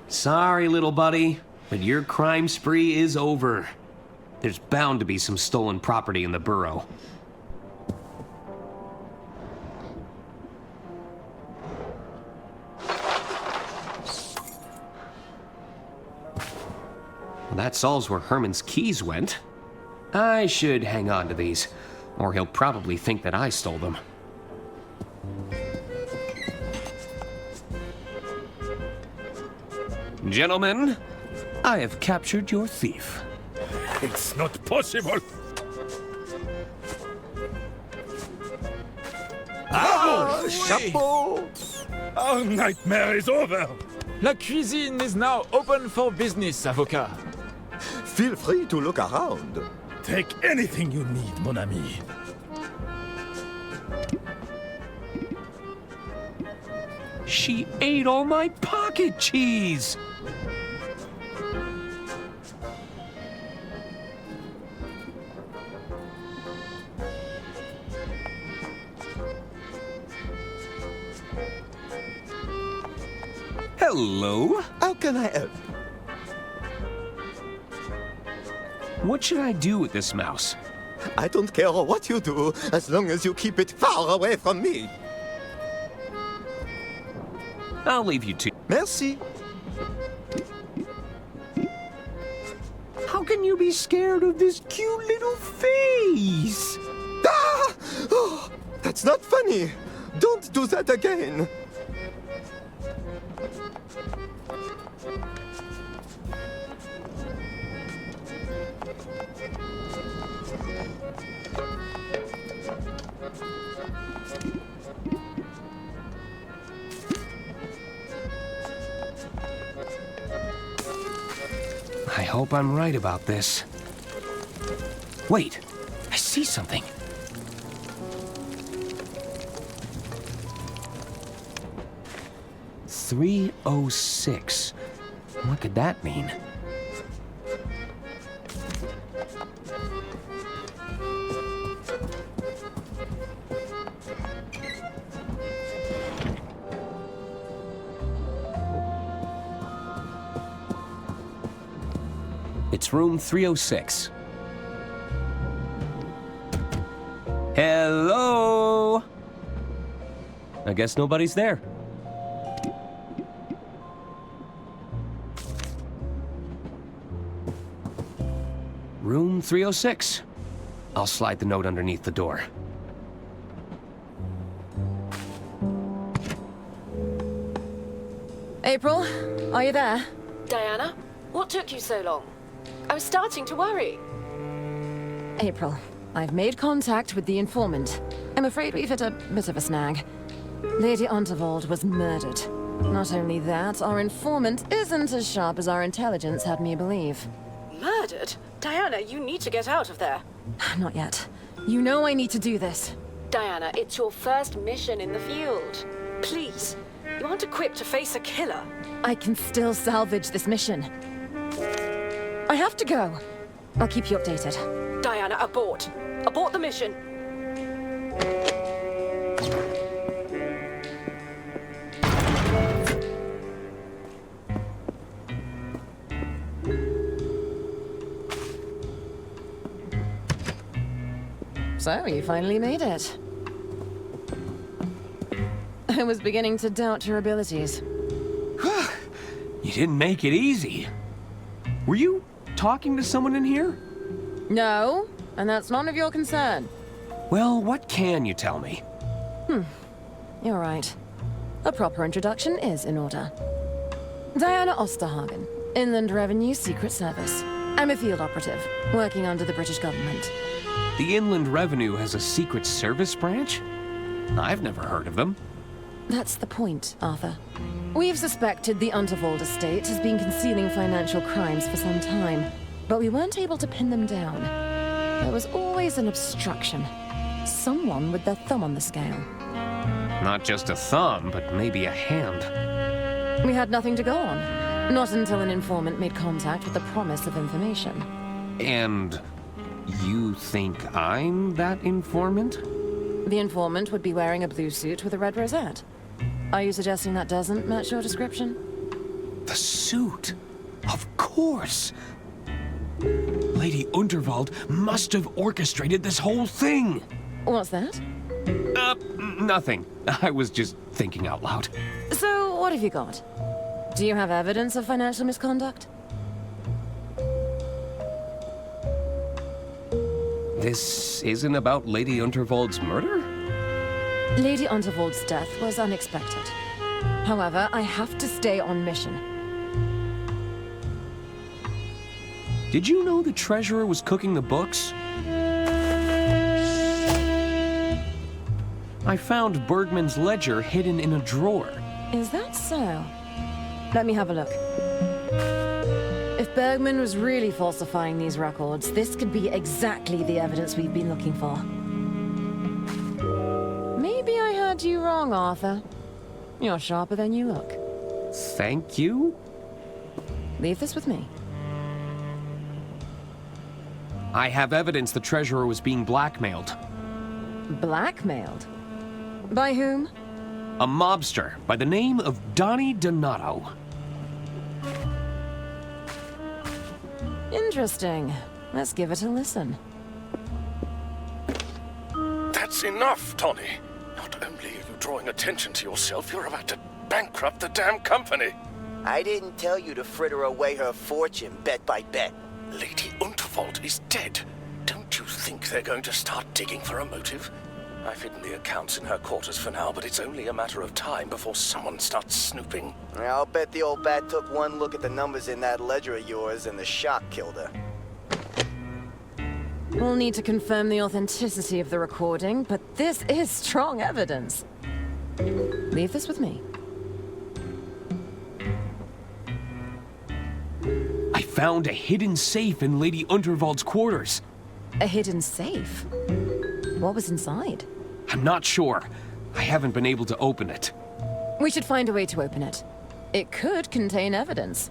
Speaker 2: Sorry, little buddy, but your crime spree is over. There's bound to be some stolen property in the burrow. That solves where Herman's keys went. I should hang on to these, or he'll probably think that I stole them. Gentlemen, I have captured your thief.
Speaker 16: It's not possible.
Speaker 18: Ah, chapeau!
Speaker 16: Our nightmare is over.
Speaker 20: La cuisine is now open for business, avocat.
Speaker 18: Feel free to look around.
Speaker 16: Take anything you need, mon ami.
Speaker 2: She ate all my pocket cheese! Hello?
Speaker 18: How can I help?
Speaker 2: What should I do with this mouse?
Speaker 18: I don't care what you do, as long as you keep it far away from me.
Speaker 2: I'll leave you to.
Speaker 18: Merci.
Speaker 2: How can you be scared of this cute little face?
Speaker 18: Ah! Oh, that's not funny. Don't do that again.
Speaker 2: I hope I'm right about this. Wait, I see something. 306. What could that mean? It's room 306. Hello? I guess nobody's there. Room 306. I'll slide the note underneath the door.
Speaker 3: April, are you there?
Speaker 21: Diana, what took you so long? I was starting to worry.
Speaker 3: April, I've made contact with the informant. I'm afraid we've hit a bit of a snag. Lady Unterwald was murdered. Not only that, our informant isn't as sharp as our intelligence had me believe.
Speaker 21: Murdered? Diana, you need to get out of there.
Speaker 3: Not yet. You know I need to do this.
Speaker 21: Diana, it's your first mission in the field. Please, you aren't equipped to face a killer.
Speaker 3: I can still salvage this mission. I have to go. I'll keep you updated.
Speaker 21: Diana, abort. Abort the mission.
Speaker 3: So, you finally made it. I was beginning to doubt your abilities.
Speaker 2: You didn't make it easy. Were you talking to someone in here?
Speaker 3: No, and that's none of your concern.
Speaker 2: Well, what can you tell me?
Speaker 3: You're right. A proper introduction is in order. Diana Osterhagen, Inland Revenue Secret Service. I'm a field operative, working under the British government.
Speaker 2: The Inland Revenue has a secret service branch? I've never heard of them.
Speaker 3: That's the point, Arthur. We've suspected the Unterwald estate has been concealing financial crimes for some time, but we weren't able to pin them down. There was always an obstruction. Someone with their thumb on the scale.
Speaker 2: Not just a thumb, but maybe a hand.
Speaker 3: We had nothing to go on. Not until an informant made contact with the promise of information.
Speaker 2: And you think I'm that informant?
Speaker 3: The informant would be wearing a blue suit with a red rosette. Are you suggesting that doesn't match your description?
Speaker 2: The suit? Of course! Lady Unterwald must have orchestrated this whole thing!
Speaker 3: What's that?
Speaker 2: Nothing. I was just thinking out loud.
Speaker 3: So, what have you got? Do you have evidence of financial misconduct?
Speaker 2: This isn't about Lady Unterwald's murder?
Speaker 3: Lady Unterwald's death was unexpected. However, I have to stay on mission.
Speaker 2: Did you know the treasurer was cooking the books? I found Bergman's ledger hidden in a drawer.
Speaker 3: Is that so? Let me have a look. If Bergman was really falsifying these records, this could be exactly the evidence we've been looking for. Maybe I heard you wrong, Arthur. You're sharper than you look.
Speaker 2: Thank you?
Speaker 3: Leave this with me.
Speaker 2: I have evidence the treasurer was being blackmailed.
Speaker 3: Blackmailed? By whom?
Speaker 2: A mobster by the name of Donnie Donato.
Speaker 3: Interesting. Let's give it a listen.
Speaker 1: That's enough, Tony. Not only are you drawing attention to yourself, you're about to bankrupt the damn company.
Speaker 22: I didn't tell you to fritter away her fortune bet by bet.
Speaker 1: Lady Unterwald is dead. Don't you think they're going to start digging for a motive? I've hidden the accounts in her quarters for now, but it's only a matter of time before someone starts snooping.
Speaker 22: I'll bet the old bat took one look at the numbers in that ledger of yours and the shock killed her.
Speaker 3: We'll need to confirm the authenticity of the recording, but this is strong evidence. Leave this with me.
Speaker 2: I found a hidden safe in Lady Unterwald's quarters.
Speaker 3: A hidden safe? What was inside?
Speaker 2: I'm not sure. I haven't been able to open it.
Speaker 3: We should find a way to open it. It could contain evidence.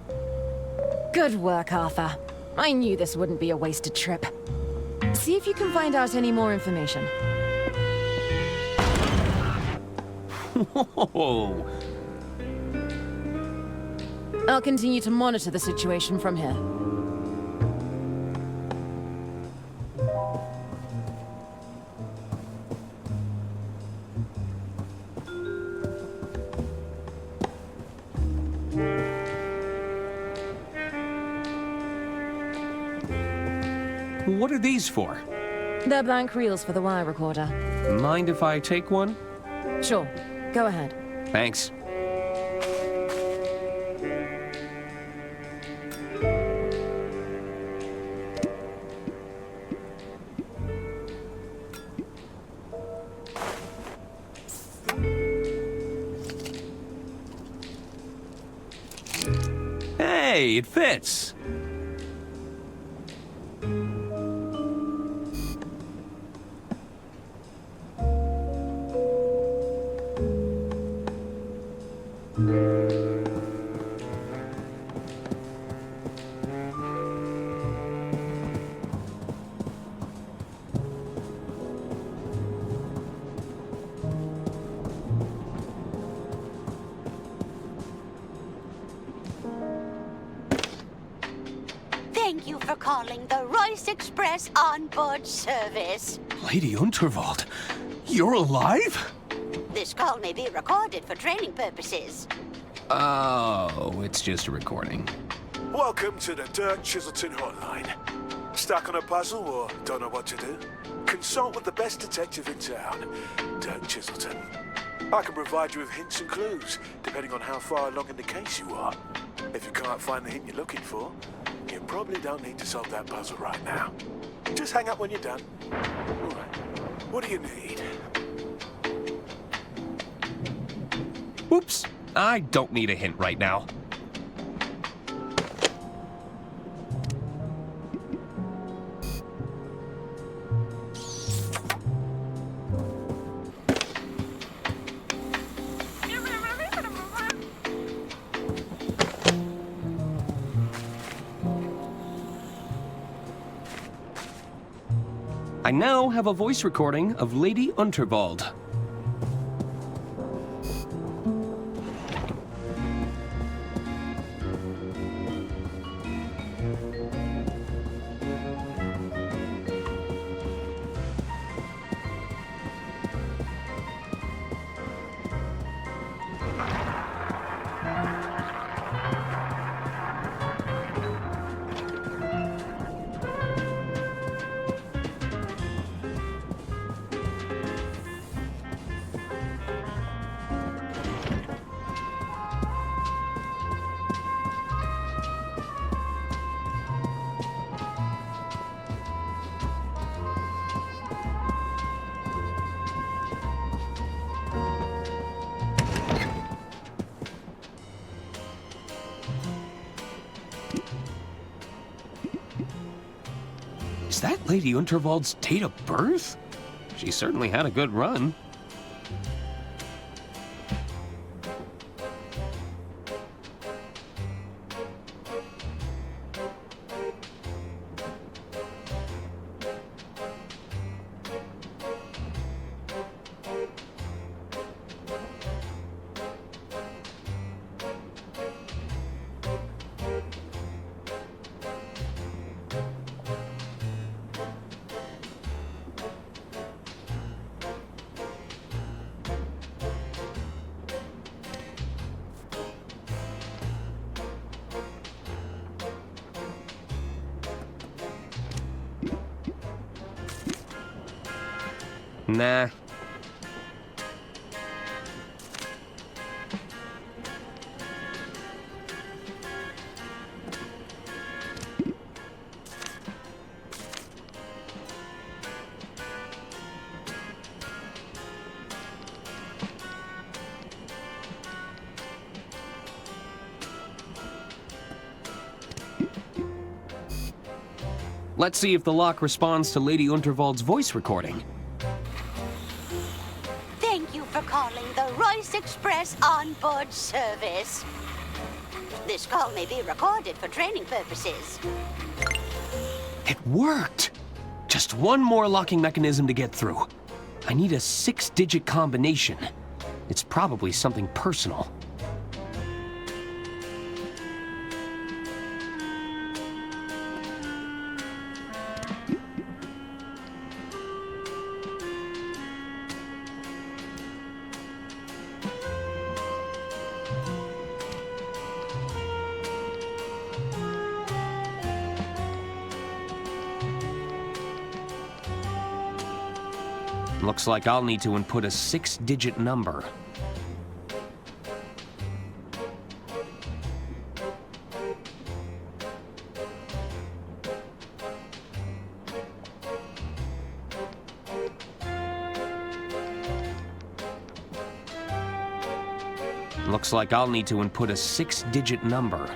Speaker 3: Good work, Arthur. I knew this wouldn't be a wasted trip. See if you can find out any more information.
Speaker 2: Whoa!
Speaker 3: I'll continue to monitor the situation from here.
Speaker 2: What are these for?
Speaker 3: They're blank reels for the wire recorder.
Speaker 2: Mind if I take one?
Speaker 3: Sure. Go ahead.
Speaker 2: Thanks. Hey, it fits.
Speaker 8: Thank you for calling the Royce Express onboard service.
Speaker 2: Lady Unterwald, you're alive?
Speaker 8: This call may be recorded for training purposes.
Speaker 2: Oh, it's just a recording.
Speaker 12: Welcome to the Dirk Chiselton hotline. Stuck on a puzzle or don't know what to do? Consult with the best detective in town, Dirk Chiselton. I can provide you with hints and clues, depending on how far along in the case you are. If you can't find the hint you're looking for, you probably don't need to solve that puzzle right now. Just hang up when you're done. All right. What do you need?
Speaker 2: Oops, I don't need a hint right now. I now have a voice recording of Lady Unterwald. Is that Lady Unterwald's date of birth? She certainly had a good run. Nah. Let's see if the lock responds to Lady Unterwald's voice recording.
Speaker 8: Thank you for calling the Royce Express onboard service. This call may be recorded for training purposes.
Speaker 2: It worked! Just one more locking mechanism to get through. I need a 6-digit combination. It's probably something personal. Looks like I'll need to input a 6-digit number. Looks like I'll need to input a 6-digit number.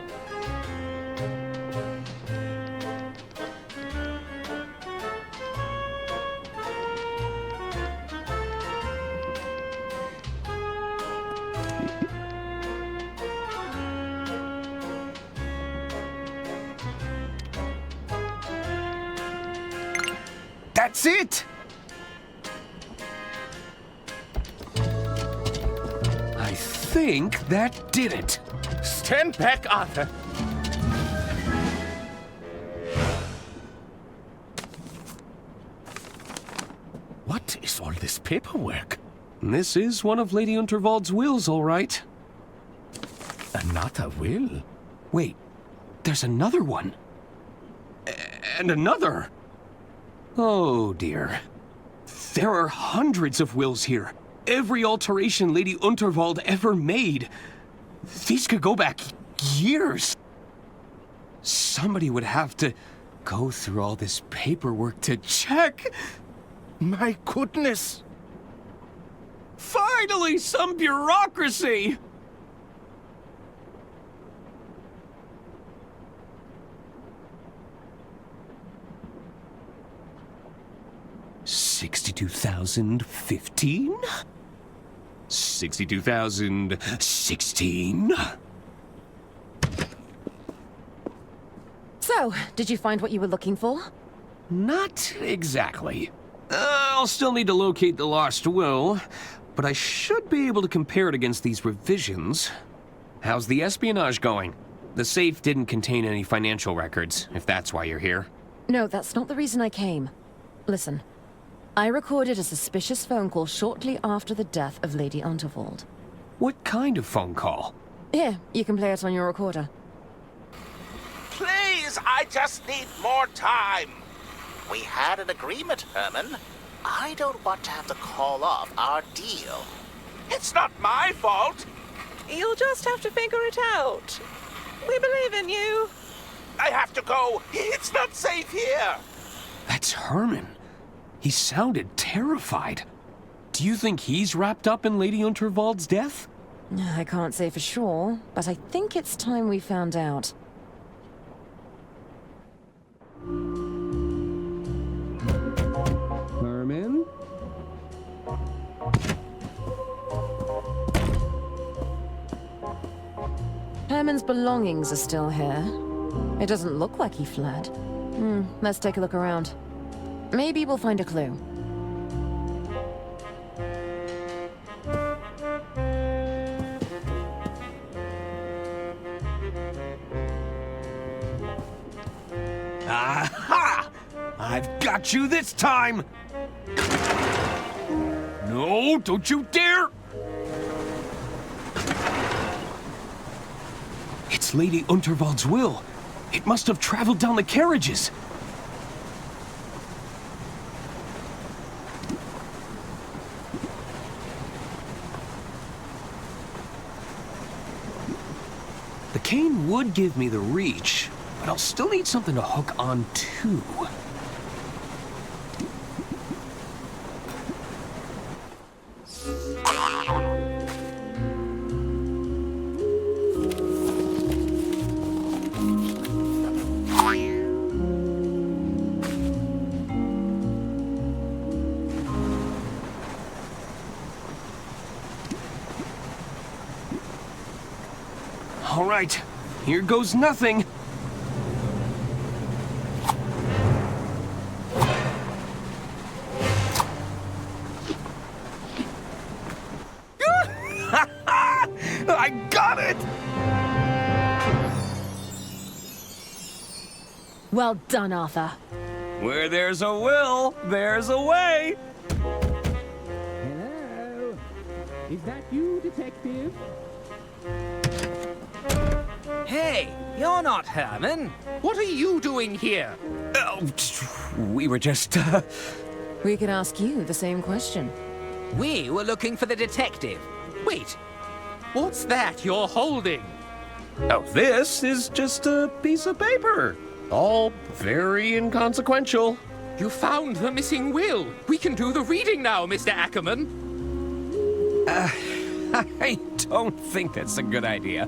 Speaker 1: That's it!
Speaker 2: I think that did it.
Speaker 1: Stand back, Arthur. What is all this paperwork?
Speaker 2: This is one of Lady Unterwald's wills, all right.
Speaker 1: Another will?
Speaker 2: Wait, there's another one. And another. Oh, dear. There are hundreds of wills here. Every alteration Lady Unterwald ever made. These could go back years. Somebody would have to go through all this paperwork to check.
Speaker 1: My goodness.
Speaker 2: Finally, some bureaucracy! $62,015? 62,016?
Speaker 3: So, did you find what you were looking for?
Speaker 2: Not exactly. I'll still need to locate the lost will, but I should be able to compare it against these revisions. How's the espionage going? The safe didn't contain any financial records, if that's why you're here.
Speaker 3: No, that's not the reason I came. Listen, I recorded a suspicious phone call shortly after the death of Lady Unterwald.
Speaker 2: What kind of phone call?
Speaker 3: Here, you can play it on your recorder.
Speaker 9: Please, I just need more time. We had an agreement, Herman. I don't want to have to call off our deal. It's not my fault.
Speaker 10: You'll just have to figure it out. We believe in you.
Speaker 9: I have to go. It's not safe here.
Speaker 2: That's Herman. He sounded terrified. Do you think he's wrapped up in Lady Unterwald's death?
Speaker 3: I can't say for sure, but I think it's time we found out.
Speaker 2: Herman?
Speaker 3: Herman's belongings are still here. It doesn't look like he fled. Let's take a look around. Maybe we'll find a clue.
Speaker 2: Aha! I've got you this time! No, don't you dare! It's Lady Unterwald's will. It must have traveled down the carriages. The cane would give me the reach, but I'll still need something to hook on to. All right, here goes nothing.
Speaker 1: I got it!
Speaker 3: Well done, Arthur.
Speaker 2: Where there's a will, there's a way.
Speaker 5: Hello? Is that you, Detective?
Speaker 6: Hey, you're not Herman. What are you doing here?
Speaker 2: Oh, we were just,
Speaker 3: We could ask you the same question.
Speaker 6: We were looking for the detective. Wait, what's that you're holding?
Speaker 2: Oh, this is just a piece of paper. All very inconsequential.
Speaker 5: You found the missing will. We can do the reading now, Mr. Ackerman.
Speaker 2: I don't think that's a good idea.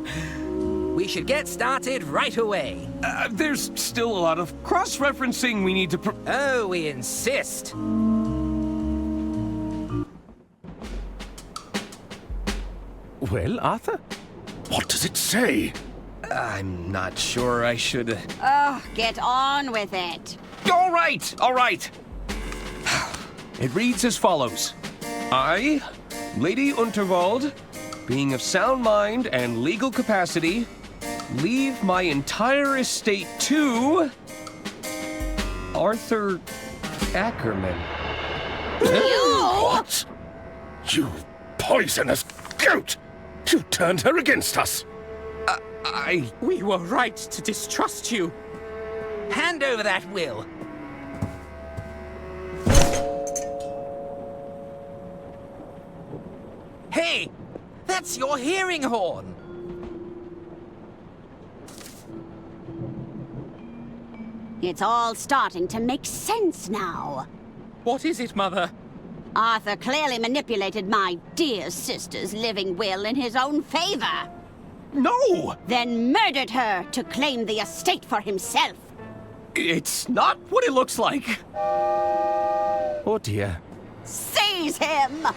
Speaker 6: We should get started right away.
Speaker 2: There's still a lot of cross-referencing we need to
Speaker 6: Oh, we insist.
Speaker 1: Well, Arthur, what does it say?
Speaker 2: I'm not sure I should...
Speaker 4: Oh, get on with it.
Speaker 2: All right, all right. It reads as follows. I, Lady Unterwald, being of sound mind and legal capacity, leave my entire estate to... Arthur Ackerman.
Speaker 1: What? You poisonous goat! You turned her against us!
Speaker 5: We were right to distrust you.
Speaker 6: Hand over that will. Hey, that's your hearing horn.
Speaker 4: It's all starting to make sense now.
Speaker 5: What is it, Mother?
Speaker 4: Arthur clearly manipulated my dear sister's living will in his own favor.
Speaker 2: No!
Speaker 4: Then murdered her to claim the estate for himself.
Speaker 2: It's not what it looks like.
Speaker 1: Oh dear.
Speaker 4: Seize him!